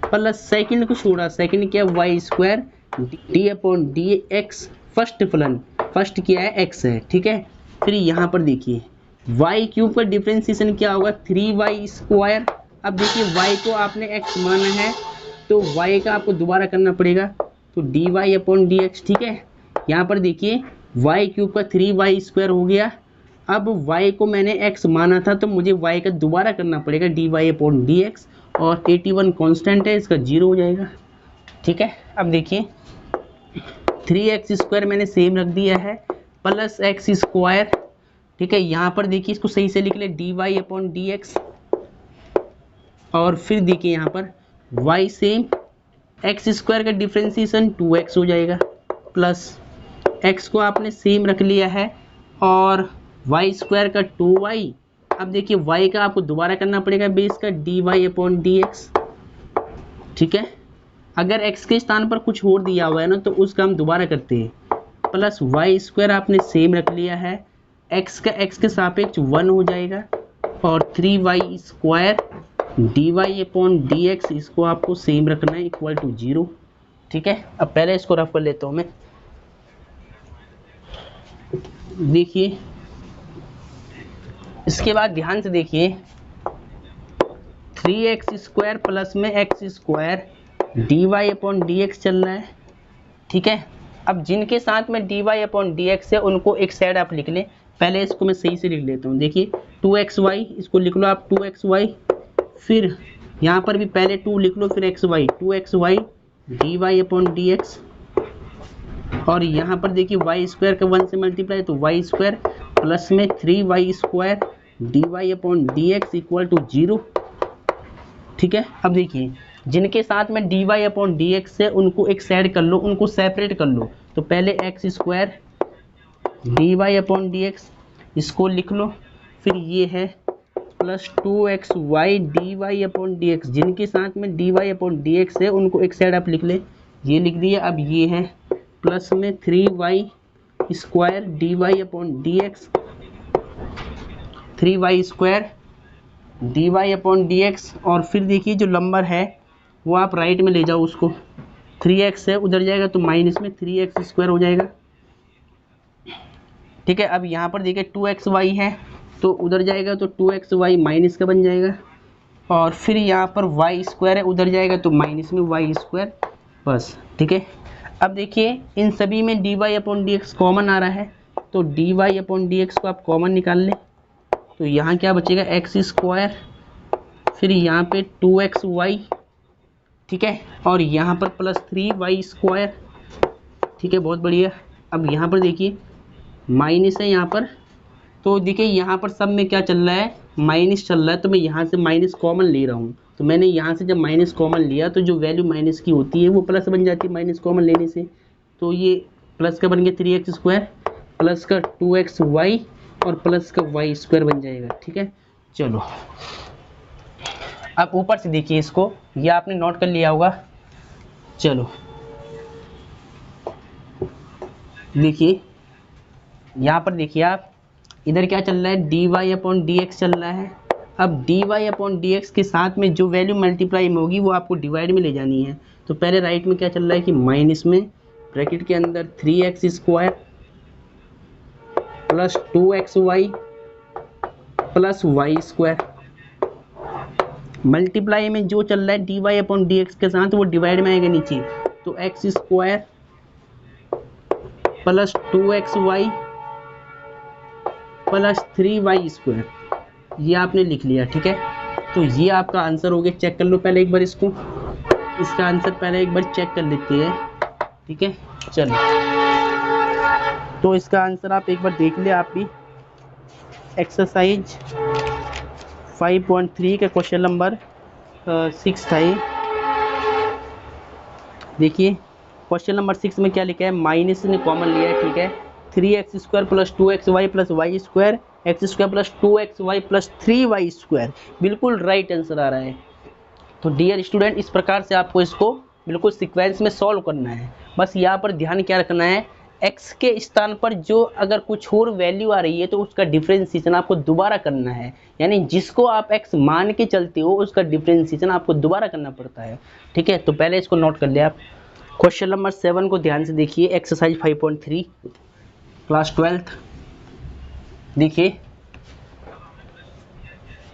Speaker 1: प्लस सेकंड को छोड़ा, सेकंड क्या है y square, d upon D x first फलन, फर्स्ट क्या है x है। ठीक है, फिर यहाँ पर देखिए वाई क्यूब का डिफरेंशिएशन क्या होगा, 3y स्क्वायर। अब देखिए y को आपने x माना है, तो y का आपको दोबारा करना पड़ेगा, तो dy अपॉन डी एक्स। ठीक है, यहाँ पर देखिए y क्यूब का 3y स्क्वायर हो गया। अब y को मैंने x माना था, तो मुझे y का दोबारा करना पड़ेगा, dy अपॉन डी एक्स, और 81 कांस्टेंट है, इसका 0 हो जाएगा। ठीक है, अब देखिए 3x स्क्वायर मैंने सेम रख दिया है, प्लस एक्स स्क्वायर। ठीक है, यहाँ पर देखिए इसको सही से लिख ले, dy अपॉन डी एक्स, और फिर देखिए यहाँ पर y सेम, एक्स स्क्वायर का डिफरेंशिएशन 2x हो जाएगा, प्लस x को आपने सेम रख लिया है, और y स्क्वायर का 2y। अब देखिए y का आपको दोबारा करना पड़ेगा बेस का, dy अपॉन डी एक्स। ठीक है, अगर x के स्थान पर कुछ और दिया हुआ है ना, तो उसका हम दोबारा करते हैं, प्लस वाई स्क्वायर आपने सेम रख लिया है, x का x के सापेक्ष 1 हो जाएगा, और 3y square dy upon D x, इसको आपको सेम रखना है, इक्वल टू 0। ठीक है, अब पहले इसको रफ कर लेता हूँ मैं। देखिए इसके बाद ध्यान से देखिए, 3x स्क्वायर प्लस में x square dy upon D x चल रहा है। ठीक है, अब जिनके साथ में dy अपॉन डी एक्स है उनको एक साइड आप लिख लें। पहले इसको मैं सही से लिख लेता हूँ, देखिए 2xy, इसको लिख लो आप 2xy, फिर यहाँ पर भी पहले 2 लिख लो, फिर xy, 2xy dy upon D x, और यहाँ पर देखिए y स्क्वायर का 1 से मल्टीप्लाई, तो y स्क्वायर प्लस में 3y square dy upon D x equal to 0। ठीक है, अब देखिए जिनके साथ में dy अपॉन डी एक्स है उनको एक साइड कर लो, उनको सेपरेट कर लो। तो पहले x square d Y upon D x इसको लिख लो, फिर ये है plus 2xy d Y upon D x, जिनके साथ में d Y upon D x है उनको एक साइड आप लिख ले, ये लिख दिया। अब ये है प्लस में 3y square d Y upon D x, 3y square d Y upon D x, और फिर देखिए जो नंबर है वो आप राइट में ले जाओ उसको, 3x है उधर जाएगा तो माइनस में 3x स्क्वायर हो जाएगा। ठीक है, अब यहाँ पर देखिए 2xy है तो उधर जाएगा तो 2xy माइनस का बन जाएगा, और फिर यहाँ पर y स्क्वायर है उधर जाएगा तो माइनस में y स्क्वायर, बस। ठीक है, अब देखिए इन सभी में dy upon D x common आ रहा है, तो dy अपॉन डी एक्स को आप कॉमन निकाल लें, तो यहाँ क्या बचेगा एक्स स्क्वायर, फिर यहाँ पे 2xy, ठीक है, और यहाँ पर प्लस 3y स्क्वायर। ठीक है, बहुत बढ़िया। अब यहाँ पर देखिए माइनस है यहाँ पर, तो देखिए यहाँ पर सब में क्या चल रहा है, माइनस चल रहा है, तो मैं यहाँ से माइनस कॉमन ले रहा हूँ, तो मैंने यहाँ से जब माइनस कॉमन लिया तो जो वैल्यू माइनस की होती है वो प्लस बन जाती है माइनस कॉमन लेने से, तो ये प्लस का बन गया 3x स्क्वायर, प्लस का 2xy और प्लस का y स्क्वायर बन जाएगा। ठीक है, चलो अब ऊपर से देखिए इसको, ये आपने नोट कर लिया होगा। चलो देखिए यहाँ पर देखिए आप, इधर क्या चल रहा है, d Y upon D x चल रहा है। अब d Y upon D x के साथ में जो वैल्यू मल्टीप्लाई में होगी वो आपको डिवाइड में ले जानी है, तो पहले राइट में क्या चल रहा है कि माइनस में ब्रैकेट के अंदर 3x square plus 2xy plus y square, multiply में जो चल रहा है d Y upon D x के साथ वो डिवाइड में आएगा नीचे, तो x square plus 2xy plus 3y square, ये आपने लिख लिया। ठीक है, तो ये आपका आंसर हो गया। चेक कर लो पहले एक बार इसको, इसका आंसर पहले एक बार चेक कर लेते हैं। ठीक है, चलो तो इसका आंसर आप एक बार देख ले आप भी। एक्सरसाइज 5.3 का क्वेश्चन नंबर 6 था ये। देखिए क्वेश्चन नंबर 6 में क्या लिखा है, माइनस ने कॉमन लिया है। ठीक है, 3x square plus 2xy plus y square, x square plus 2xy plus 3y square, बिल्कुल राइट आंसर आ रहा है। तो डियर स्टूडेंट, इस प्रकार से आपको इसको बिल्कुल सीक्वेंस में सॉल्व करना है। बस यहाँ पर ध्यान क्या रखना है, x के स्थान पर जो अगर कुछ और वैल्यू आ रही है तो उसका डिफ्रेंशिएशन आपको दोबारा करना है, यानी जिसको आप x मान के चलते हो उसका डिफ्रेंशिएशन आपको दोबारा करना पड़ता है। ठीक है, तो पहले इसको नोट कर लिया आप। क्वेश्चन नंबर 7 को ध्यान से देखिए, एक्सरसाइज 5.3 क्लास 12th। देखिए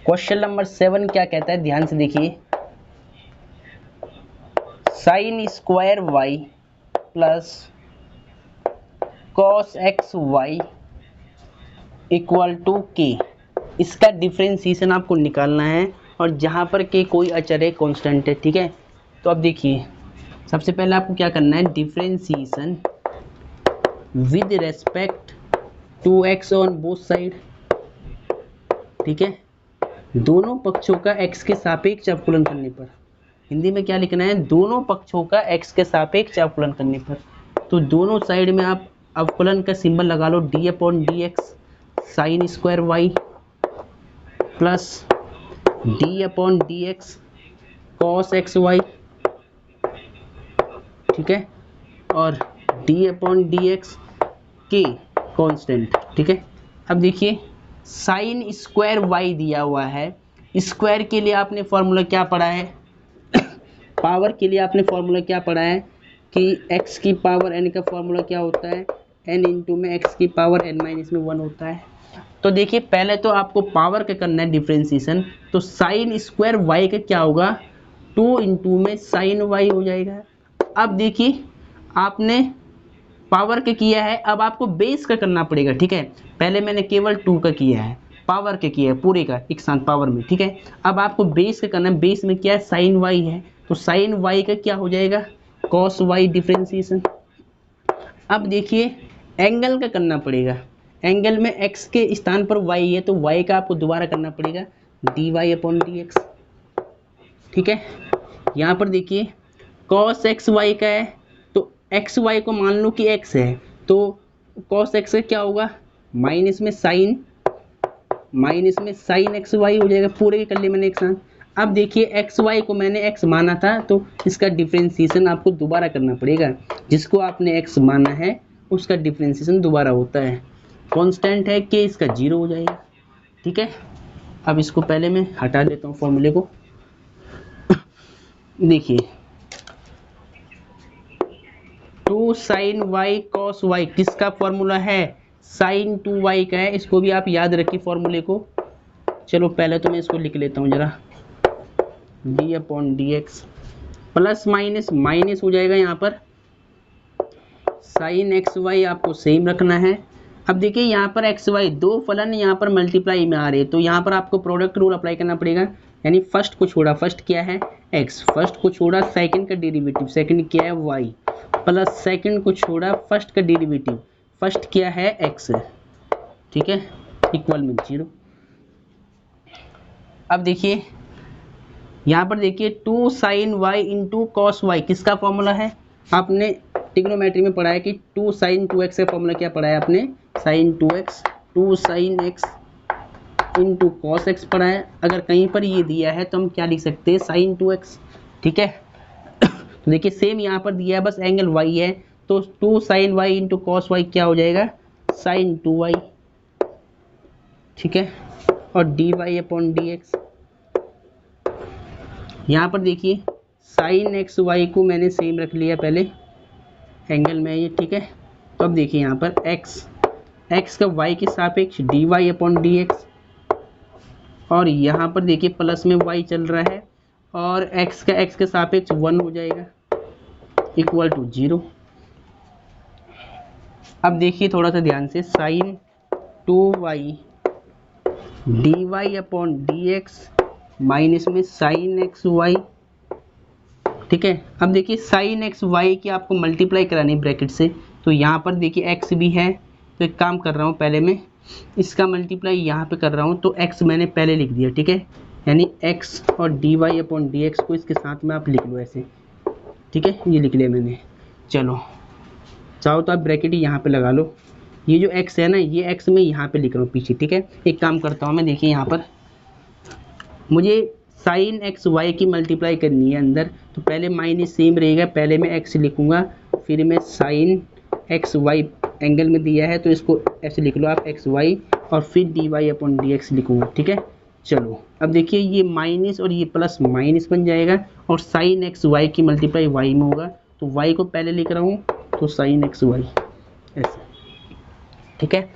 Speaker 1: क्वेश्चन नंबर 7 क्या कहता है, ध्यान से देखिए, sine square Y plus cos x y equal to k, इसका डिफ्रेंशिएशन आपको निकालना है, और जहाँ पर के कोई अचर है, कांस्टेंट है। ठीक है, तो अब देखिए सबसे पहले आपको क्या करना है, differentiation with respect to x on both side. ठीक है, दोनों पक्षों का x के सापेक्ष अवकलन करने पर, हिंदी में क्या लिखना है, दोनों पक्षों का x के सापेक्ष अवकलन करने पर, तो दोनों साइड में आप अवकलन का सिंबल लगा लो, D upon D x sine square Y plus D upon D x cos x Y. ठीक है, और डी अपॉन डी एक्स के कांस्टेंट। ठीक है, अब देखिए साइन स्क्वायर वाई दिया हुआ है, स्क्वायर के लिए आपने फॉर्मूला क्या पढ़ा है, पावर के लिए आपने फॉर्मूला क्या पढ़ा है कि x की पावर n का फॉर्मूला क्या होता है, n इंटू में x की पावर n माइनस में 1 होता है। तो देखिए पहले तो आपको पावर का करना है डिफ्रेंशिएशन, तो साइन स्क्वायर वाई का क्या होगा, 2 इंटू में साइन वाई हो जाएगा। अब देखिए आपने पावर का किया है, अब आपको बेस का करना पड़ेगा। ठीक है, पहले मैंने केवल 2 का किया है, पावर का किया है पूरे का एक साथ पावर में। ठीक है, अब आपको बेस का करना है, बेस में क्या है, साइन वाई है, तो साइन वाई का क्या हो जाएगा, कॉस वाई डिफ्रेंशिएशन। अब देखिए एंगल का करना पड़ेगा, एंगल में x के स्थान पर y है तो y का आपको दोबारा करना पड़ेगा, d Y upon D x. ठीक है, यहाँ पर देखिए कॉस एक्स वाई का है तो एक्स वाई को मान लो कि एक्स है, तो कॉस एक्स का क्या होगा, माइनस में साइन एक्स वाई हो जाएगा, पूरे के कर लिए मैंने एक साथ। अब देखिए एक्स वाई को मैंने एक्स माना था, तो इसका डिफ्रेंसिएशन आपको दोबारा करना पड़ेगा। जिसको आपने एक्स माना है उसका डिफ्रेंसिएशन दोबारा होता है। कांस्टेंट है कि इसका जीरो हो जाएगा। ठीक है, अब इसको पहले मैं हटा देता हूँ फॉर्मूले को। देखिए 2 साइन वाई कॉस वाई किसका फॉर्मूला है, साइन 2y का है। इसको भी आप याद रखिए फॉर्मूले को। चलो पहले तो मैं इसको लिख लेता हूँ जरा, d/dx प्लस माइनस माइनस हो जाएगा यहाँ पर, साइन एक्स वाई आपको सेम रखना है। अब देखिए यहाँ पर एक्स वाई दो फलन यहाँ पर मल्टीप्लाई में आ रहे हैं, तो यहाँ पर आपको प्रोडक्ट रूल अप्लाई करना पड़ेगा। यानी फर्स्ट को छोड़ा, फर्स्ट क्या है एक्स, फर्स्ट को छोड़ा सेकंड का डेरिवेटिव, सेकंड क्या है वाई, प्लस सेकंड को छोड़ा फर्स्ट का डेरिवेटिव, फर्स्ट क्या है एक्स। ठीक है, इक्वल में 0। अब देखिए यहाँ पर देखिए 2 sine y into cos y किसका फॉर्मूला है, आपने ट्रिग्नोमेट्री में पढ़ा है कि 2 साइन 2x का फॉर्मूला क्या पढ़ा है आपने, sine 2x, 2 sine x into cos x पढ़ा है। अगर कहीं पर ये दिया है तो हम क्या लिख सकते हैं, साइन 2x। ठीक है, तो देखिए सेम यहाँ पर दिया है, बस एंगल y है, तो 2 sine y into cos y क्या हो जाएगा, साइन 2y। ठीक है, और dy/dx यहाँ पर देखिए साइन एक्स वाई को मैंने सेम रख लिया पहले, एंगल में ये। ठीक है, तो अब देखिए यहाँ पर x का y के सापेक्ष dy/dx, और यहाँ पर देखिए प्लस में y चल रहा है, और x का x के सापेक्ष 1 हो जाएगा, इक्वल टू 0। अब देखिए थोड़ा सा ध्यान से, साइन 2y dy/dx माइनस में साइन एक्स वाई। ठीक है, अब देखिए साइन एक्स वाई की आपको मल्टीप्लाई करानी ब्रैकेट से, तो यहाँ पर देखिए एक्स भी है, तो एक काम कर रहा हूँ, पहले मैं इसका मल्टीप्लाई यहाँ पे कर रहा हूँ, तो एक्स मैंने पहले लिख दिया। ठीक है, यानी एक्स और dy/dx को इसके साथ में आप लिख लो ऐसे। ठीक है, ये लिख लिया मैंने। चलो चाहो तो आप ब्रैकेट यहाँ पे लगा लो, ये जो एक्स है ना, ये एक्स मैं यहाँ पे लिख रहा हूँ पीछे। ठीक है, एक काम करता हूँ मैं, देखिए यहाँ पर मुझे साइन एक्स वाई की मल्टीप्लाई करनी है अंदर, तो पहले माइनस सेम रहेगा, पहले मैं एक्स लिखूंगा, फिर मैं साइन एक्स वाई एंगल में दिया है तो इसको ऐसे लिख लो आप एक्स वाई, और फिर dy/dx लिखूंगा। ठीक है, चलो अब देखिए ये माइनस और ये प्लस माइनस बन जाएगा, और साइन एक्स वाई की मल्टीप्लाई वाई में होगा, तो वाई को पहले लिख रहा हूँ, तो साइन एक्स वाई ऐसे। ठीक है,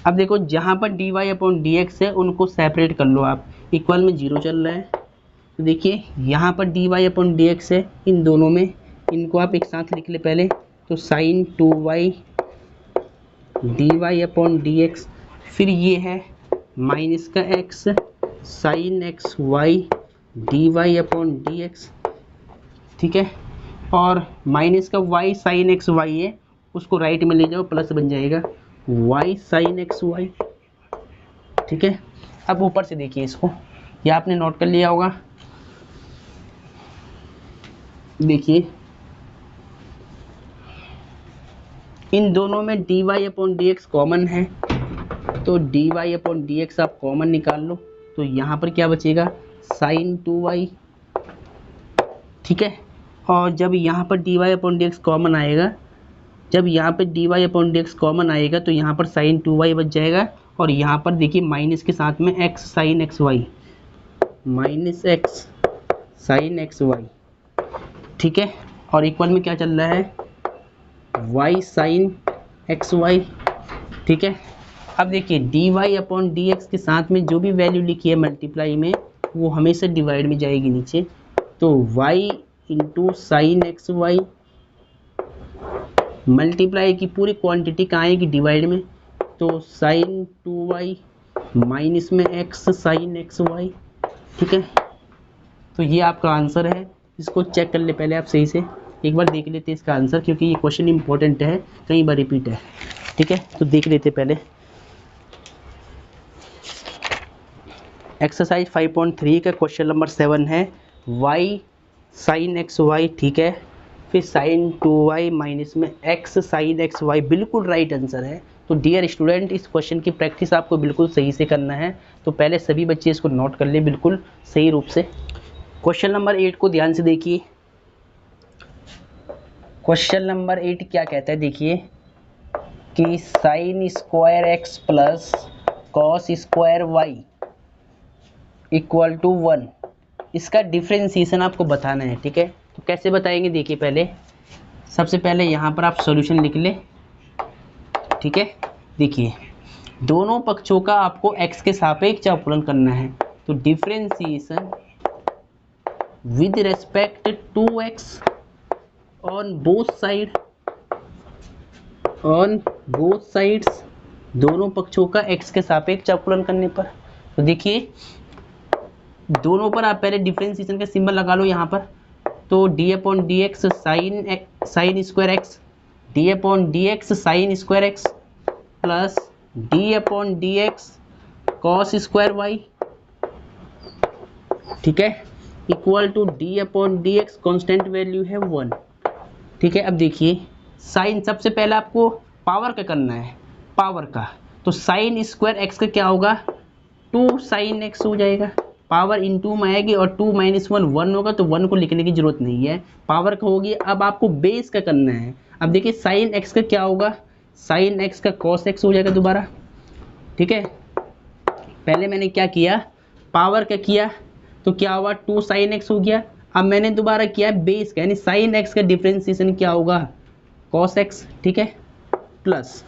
Speaker 1: अब देखो जहाँ पर dy/dx है उनको सेपरेट कर लो आप, इक्वल में 0 चल रहा है, तो देखिए यहाँ पर dy/dx है, इन दोनों में इनको आप एक साथ लिख ले पहले, तो साइन 2y dy/dx, फिर ये है माइनस का x sine x Y dy/dx। ठीक है, और माइनस का y साइन एक्स वाई है, उसको राइट में ले जाओ, प्लस बन जाएगा y साइन एक्स वाई। ठीक है, अब ऊपर से देखिए इसको, ये आपने नोट कर लिया होगा। देखिए इन दोनों में dy/dx कॉमन है, तो dy/dx आप कॉमन निकाल लो, तो यहाँ पर क्या बचेगा, साइन 2y। ठीक है, और जब यहाँ पर dy/dx कॉमन आएगा, जब यहाँ पर dy/dx कॉमन आएगा तो यहाँ पर साइन 2y बच जाएगा, और यहाँ पर देखिए माइनस के साथ में x sine x y, minus x sine x Y. ठीक है, और इक्वल में क्या चल रहा है, y साइन एक्स वाई। ठीक है, अब देखिए dy/dx के साथ में जो भी वैल्यू लिखी है मल्टीप्लाई में, वो हमेशा डिवाइड में जाएगी नीचे, तो y into sine x y, multiply की पूरी क्वांटिटी कहाँ आएगी, डिवाइड में, तो साइन 2y माइनस में x साइन एक्स वाई। ठीक है, तो ये आपका आंसर है, इसको चेक कर ले पहले आप सही से, एक बार देख लेते हैं इसका आंसर, क्योंकि ये क्वेश्चन इंपॉर्टेंट है, कई बार रिपीट है। ठीक है, तो देख लेते पहले। एक्सरसाइज 5.3 का क्वेश्चन नंबर 7 है y साइन एक्स वाई। ठीक है, फिर साइन 2y माइनस में x साइन एक्स वाई, बिल्कुल राइट आंसर है। तो डियर स्टूडेंट, इस क्वेश्चन की प्रैक्टिस आपको बिल्कुल सही से करना है। तो पहले सभी बच्चे इसको नोट कर ले बिल्कुल सही रूप से। क्वेश्चन नंबर 8 को ध्यान से देखिए। क्वेश्चन नंबर 8 क्या कहता है, देखिए कि sine square x plus cos square y equal to 1, इसका डिफ्रेंसिएशन आपको बताना है। ठीक है, तो कैसे बताएंगे, देखिए पहले सबसे पहले यहाँ पर आप सॉल्यूशन लिख ले। ठीक है, देखिए दोनों पक्षों का आपको x के सापेक्ष अवकलन करना है। तो differentiation with respect to x on both sides, दोनों पक्षों का x के सापेक्ष अवकलन करने पर। तो देखिए दोनों पर आप पहले डिफ्रेंसिएशन का सिंबल लगा लो यहाँ पर। तो d upon D x sine square x, d upon D x sine square x plus D upon D x cos square y, ठीक है, equal to d upon D x, constant value है 1। ठीक है, अब देखिए साइन, सबसे पहले आपको पावर का करना है, पावर का। तो साइन स्क्वायर एक्स का क्या होगा, 2 साइन एक्स हो जाएगा, पावर इनटू में आएगी और 2 माइनस 1 1 होगा, तो 1 को लिखने की जरूरत नहीं है, पावर का होगी। अब आपको बेस का करना है। अब देखिए साइन एक्स का क्या होगा, साइन एक्स का कॉस एक्स हो जाएगा दोबारा। ठीक है, पहले मैंने क्या किया, पावर का किया, तो क्या हुआ 2 साइन एक्स हो गया। अब मैंने दोबारा किया बेस का, यानी साइन एक्स का डिफ्रेंसिएशन क्या होगा, कॉस एक्स। ठीक है, प्लस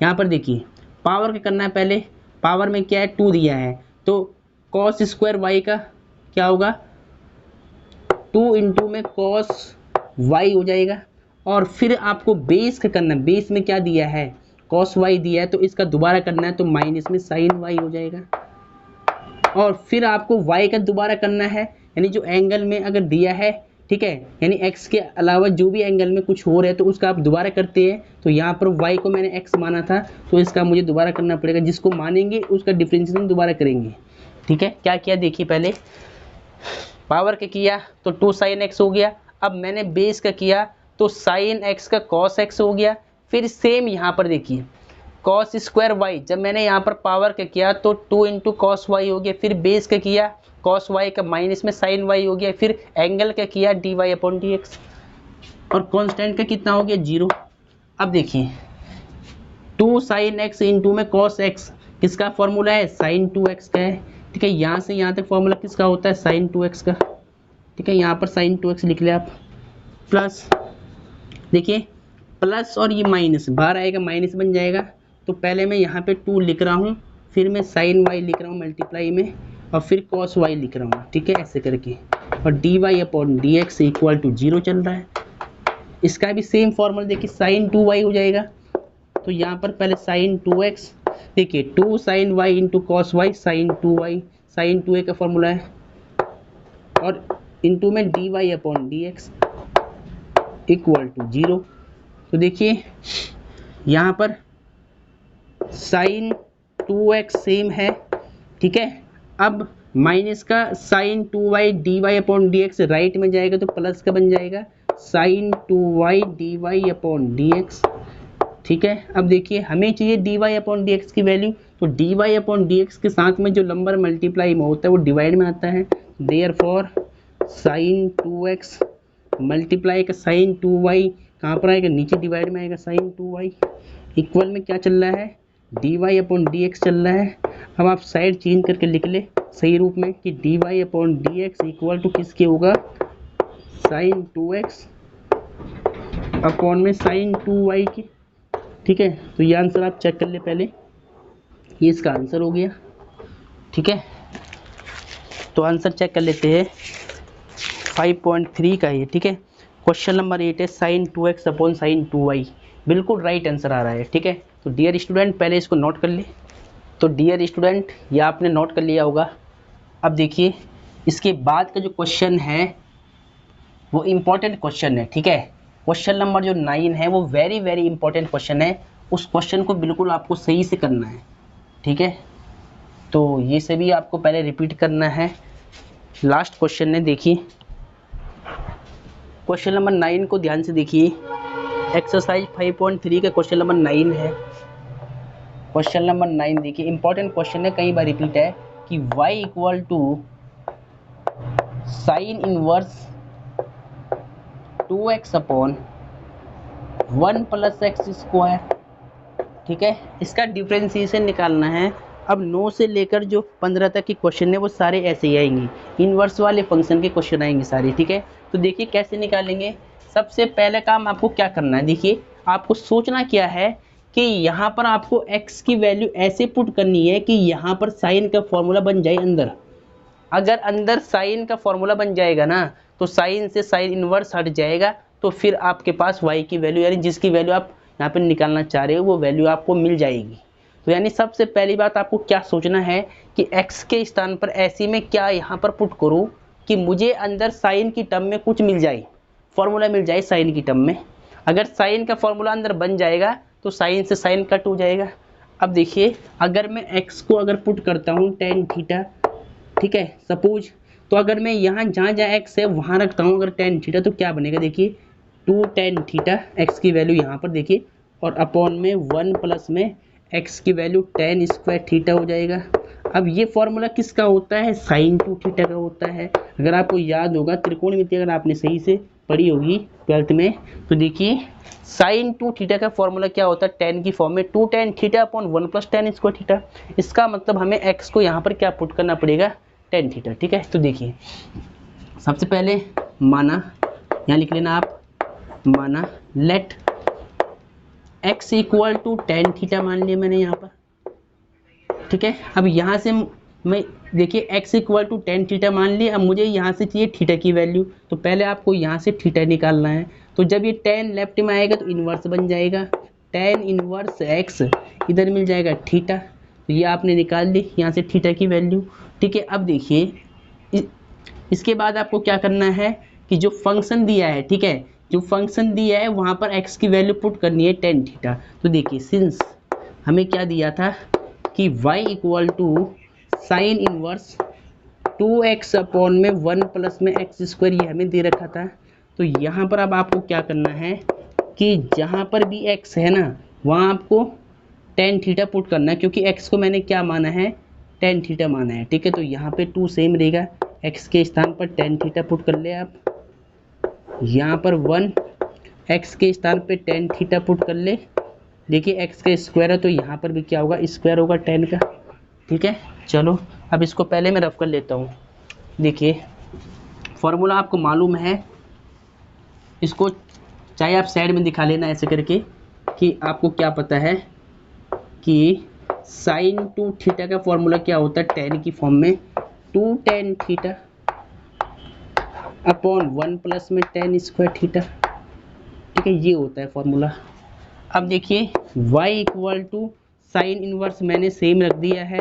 Speaker 1: यहाँ पर देखिए पावर का करना है, पहले पावर में क्या है 2 दिया है, तो कॉस स्क्वायर वाई का क्या होगा, 2 इंटू में कॉस वाई हो जाएगा। और फिर आपको बेस का करना है, बेस में क्या दिया है, कॉस वाई दिया है, तो इसका दोबारा करना है, तो माइनस में साइन वाई हो जाएगा। और फिर आपको वाई का दोबारा करना है, यानी जो एंगल में अगर दिया है, ठीक है, यानी एक्स के अलावा जो भी एंगल में कुछ हो रहा है तो उसका आप दोबारा करते हैं। तो यहाँ पर वाई को मैंने एक्स माना था, तो इसका मुझे दोबारा करना पड़ेगा, जिसको मानेंगे उसका डिफरेंशिएशन दोबारा करेंगे। ठीक है, क्या किया देखिए, पहले पावर का किया तो 2 साइन एक्स हो गया। अब मैंने बेस का किया तो साइन एक्स का कॉस एक्स हो गया। फिर सेम यहाँ पर देखिए कॉस स्क्वायर वाई, जब मैंने यहाँ पर पावर का किया तो 2 इंटू कॉस वाई हो गया। फिर बेस का किया कॉस वाई का माइनस में साइन वाई हो गया। फिर एंगल का किया d Y upon D x, और कॉन्स्टेंट का कितना हो गया 0। अब देखिए 2 साइन एक्स इंटू में कॉस एक्स, किसका फॉर्मूला है, साइन 2x का है। ठीक है, यहाँ से यहाँ तक फॉर्मूला किसका होता है, साइन 2x का। ठीक है, यहाँ पर साइन 2x लिख ले आप, प्लस देखिए प्लस और ये माइनस बाहर आएगा, माइनस बन जाएगा। तो पहले मैं यहाँ पे 2 लिख रहा हूँ, फिर मैं साइन y लिख रहा हूँ मल्टीप्लाई में, और फिर कॉस y लिख रहा हूँ। ठीक है, ऐसे करके, और d Y upon D x equal to 0 चल रहा है। इसका भी सेम फॉर्मूला देखिए साइन 2y हो जाएगा। तो यहाँ पर पहले साइन 2x, देखिए 2 sine y into cos y, sine 2y, sine 2a का फॉर्मूला है, और इंटू में d Y upon D x equal to 0। तो देखिए यहाँ पर साइन 2x सेम है। ठीक है, अब माइनस का sine 2y d Y upon D x right में जाएगा तो प्लस का बन जाएगा sine 2y d Y upon D x. ठीक है, अब देखिए हमें चाहिए d Y upon D x की वैल्यू, तो D Y upon D x के साथ में जो नंबर मल्टीप्लाई में होता है वो डिवाइड में आता है। देयरफॉर साइन 2x मल्टीप्लाई का साइन 2y कहाँ पर आएगा, नीचे डिवाइड में आएगा साइन 2y, इक्वल में क्या चल रहा है, d Y upon D x चल रहा है। अब आप साइड चेंज करके लिख ले सही रूप में कि d Y upon D x equal to किसके होगा, साइन 2x अपॉन में साइन 2y की। ठीक है, तो ये आंसर आप चेक कर ले पहले, ये इसका आंसर हो गया। ठीक है, तो आंसर चेक कर लेते हैं 5.3 का ये। ठीक है, क्वेश्चन नंबर 8 है sine 2x upon sine 2y, बिल्कुल राइट आंसर आ रहा है। ठीक है, तो डियर स्टूडेंट पहले इसको नोट कर ले। तो डियर स्टूडेंट ये आपने नोट कर लिया होगा। अब देखिए इसके बाद का जो क्वेश्चन है वो इम्पोर्टेंट क्वेश्चन है। ठीक है, क्वेश्चन नंबर जो 9 है वो वेरी वेरी इंपॉर्टेंट क्वेश्चन है, उस क्वेश्चन को बिल्कुल आपको सही से करना है। ठीक है, तो ये सभी आपको पहले रिपीट करना है। लास्ट क्वेश्चन है, देखिए क्वेश्चन नंबर 9 को ध्यान से देखिए। एक्सरसाइज 5.3 का क्वेश्चन नंबर 9 है। क्वेश्चन नंबर 9 देखिए, इंपॉर्टेंट क्वेश्चन है, कई बार रिपीट है कि y equal to sine inverse 2x upon 1 plus x square. ठीक है, इसका डिफ्रेंसिएशन निकालना है। अब 9 से लेकर जो 15 तक के क्वेश्चन है वो सारे ऐसे ही आएंगे, इनवर्स वाले फंक्शन के क्वेश्चन आएंगे सारे। ठीक है, तो देखिए कैसे निकालेंगे। सबसे पहले काम आपको क्या करना है, देखिए आपको सोचना क्या है कि यहाँ पर आपको x की वैल्यू ऐसे पुट करनी है कि यहाँ पर साइन का फॉर्मूला बन जाए अंदर। अगर अंदर साइन का फॉर्मूला बन जाएगा ना तो साइन से साइन इनवर्स हट जाएगा, तो फिर आपके पास y की वैल्यू यानी जिसकी वैल्यू आप यहाँ पे निकालना चाह रहे हो वो वैल्यू आपको मिल जाएगी। तो यानी सबसे पहली बात आपको क्या सोचना है कि x के स्थान पर ऐसी में क्या यहाँ पर पुट करूँ कि मुझे अंदर साइन की टर्म में कुछ मिल जाए, फॉर्मूला मिल जाए साइन की टर्म में। अगर साइन का फॉर्मूला अंदर बन जाएगा तो साइन से साइन कट हो जाएगा। अब देखिए अगर मैं x को अगर पुट करता हूँ टेन थीटा, ठीक है सपोज, तो अगर मैं यहाँ जहाँ जहाँ x है वहाँ रखता हूँ अगर टेन थीटा, तो क्या बनेगा देखिए 2 टेन थीटा, x की वैल्यू यहाँ पर देखिए, और अपॉन में 1 प्लस में x की वैल्यू टेन स्क्वायर थीटा हो जाएगा। अब ये फॉर्मूला किसका होता है, साइन 2 थीटा का होता है। अगर आपको याद होगा त्रिकोणमिति अगर आपने सही से पढ़ी होगी 12th में, तो देखिए साइन 2 थीटा का फॉर्मूला क्या होता है, टेन की फॉर्म में 2 tan theta upon 1 plus tan square theta. इसका मतलब हमें x को यहाँ पर क्या पुट करना पड़ेगा, टेन थीटा। ठीक है, तो देखिए सबसे पहले माना, यहाँ लिख लेना आप, माना let x equal to tan theta मान लिया मैंने यहाँ पर। ठीक है, अब यहाँ से मैं देखिए x equal to tan theta मान लिया। अब मुझे यहाँ से चाहिए थीटा की वैल्यू, तो पहले आपको यहाँ से थीटा निकालना है। तो जब ये टेन लेफ्ट में आएगा तो इन्वर्स बन जाएगा, टेन इन्वर्स x इधर मिल जाएगा थीटा, तो ये आपने निकाल ली यहाँ से थीटा की वैल्यू। ठीक है, अब देखिए इसके बाद आपको क्या करना है कि जो फंक्शन दिया है, ठीक है, जो फंक्शन दिया है वहाँ पर x की वैल्यू पुट करनी है टेन थीटा। तो देखिए सिंस हमें क्या दिया था कि y equal to sine inverse 2x upon में 1 प्लस में एक्स स्क्वायर, ये हमें दे रखा था। तो यहाँ पर अब आपको क्या करना है कि जहाँ पर भी x है ना वहाँ आपको टेन थीटा पुट करना है, क्योंकि x को मैंने क्या माना है, टेन थीटा माना है। ठीक है, तो यहाँ पे 2 सेम रहेगा, x के स्थान पर टेन थीटा पुट कर ले आप, यहाँ पर 1 x के स्थान पे टेन थीटा पुट कर ले। देखिए x का स्क्वायर है तो यहाँ पर भी क्या होगा, स्क्वायर होगा टेन का। ठीक है, चलो अब इसको पहले मैं रफ कर लेता हूँ। देखिए फॉर्मूला आपको मालूम है, इसको चाहे आप साइड में दिखा लेना ऐसे करके कि आपको क्या पता है कि साइन 2 थीटा का फॉर्मूला क्या होता है, टेन की फॉर्म में 2 टेन थीटा अपॉन 1 प्लस में टेन स्क्वायर थीटा। ठीक है, ये होता है फॉर्मूला। अब देखिए y equal to sine inverse मैंने सेम रख दिया है,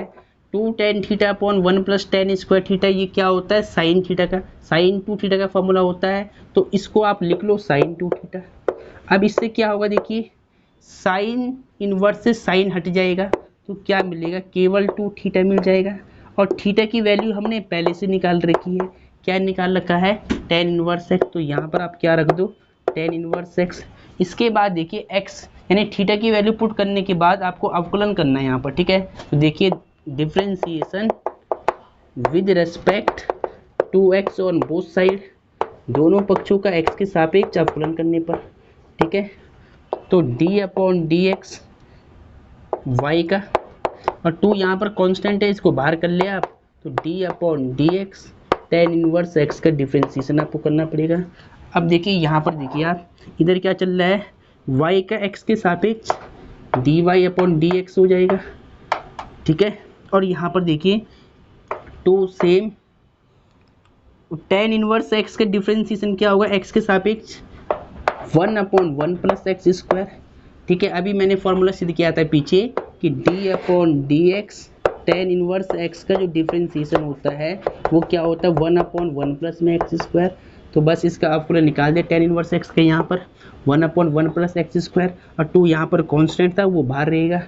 Speaker 1: 2 tan theta upon 1 plus tan square theta, ये क्या होता है, साइन थीटा का, साइन 2 थीटा का फॉर्मूला होता है। तो इसको आप लिख लो साइन 2 थीटा। अब इससे क्या होगा, देखिए साइन इनवर्स से साइन हट जाएगा तो क्या मिलेगा, केवल 2 थीटा मिल जाएगा। और थीटा की वैल्यू हमने पहले से निकाल रखी है, क्या निकाल रखा है, टेन इनवर्स एक्स। तो यहाँ पर आप क्या रख दो, टेन इनवर्स एक्स। इसके बाद देखिए x यानी थीटा की वैल्यू पुट करने के बाद आपको अवकलन करना है यहाँ पर। ठीक है, तो देखिए differentiation with respect to x on both side, दोनों पक्षों का x के सापेक्ष अवकलन करने पर। ठीक है, तो d upon D x y का, और 2 यहाँ पर कांस्टेंट है, इसको बाहर कर ले आप, तो d upon D x tan inverse x का डिफरेंशिएशन आपको करना पड़ेगा। अब देखिए यहाँ पर देखिए आप, इधर क्या चल रहा है, y का x के सापेक्ष dy अपॉन डी एक्स हो जाएगा। ठीक है, और यहाँ पर देखिए 2 सेम टेन इनवर्स x का डिफरेंशिएशन क्या होगा, x के सापेक्ष 1 अपॉन 1 प्लस एक्स स्क्वायर। ठीक है, अभी मैंने फॉर्मूला सिद्ध किया था पीछे कि d upon D x tan inverse x का जो डिफरेंशिएशन होता है वो क्या होता है, 1 अपॉन 1 प्लस में एक्स स्क्वायर। तो बस इसका आपको निकाल दे, टेन इनवर्स एक्स के यहाँ पर 1 अपॉन 1 प्लस एक्स स्क्वायर, और 2 यहाँ पर कांस्टेंट था वो बाहर रहेगा।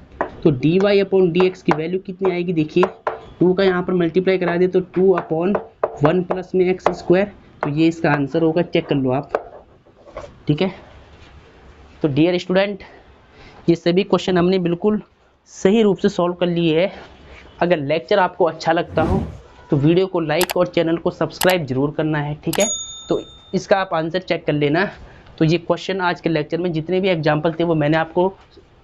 Speaker 1: तो D Y upon D x की वैल्यू कितनी आएगी, देखिए 2 का यहाँ पर मल्टीप्लाई करा दे तो 2 अपॉन 1 प्लस में एक्स स्क्वायर। तो ये इसका आंसर होगा, चेक कर लो आप। ठीक है। तो डियर स्टूडेंट, ये सभी क्वेश्चन हमने बिल्कुल सही रूप से सॉल्व कर लिए है। अगर लेक्चर आपको अच्छा लगता हो तो वीडियो को लाइक और चैनल को सब्सक्राइब जरूर करना है, ठीक है। तो इसका आप आंसर चेक कर लेना। तो ये क्वेश्चन आज के लेक्चर में जितने भी एग्जाम्पल थे वो मैंने आपको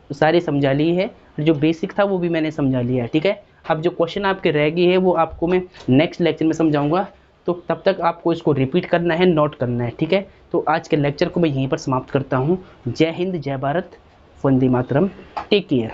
Speaker 1: सारे समझा लिए है, जो बेसिक था वो भी मैंने समझा लिया है, ठीक है। अब जो क्वेश्चन आपके रह गए हैं वो आपको मैं नेक्स्ट लेक्चर में समझाऊंगा, तो तब तक आपको इसको रिपीट करना है, नोट करना है, ठीक है। तो आज के लेक्चर को मैं यहीं पर समाप्त करता हूँ। जय हिंद, जय भारत, वंदे मातरम, टेक केयर।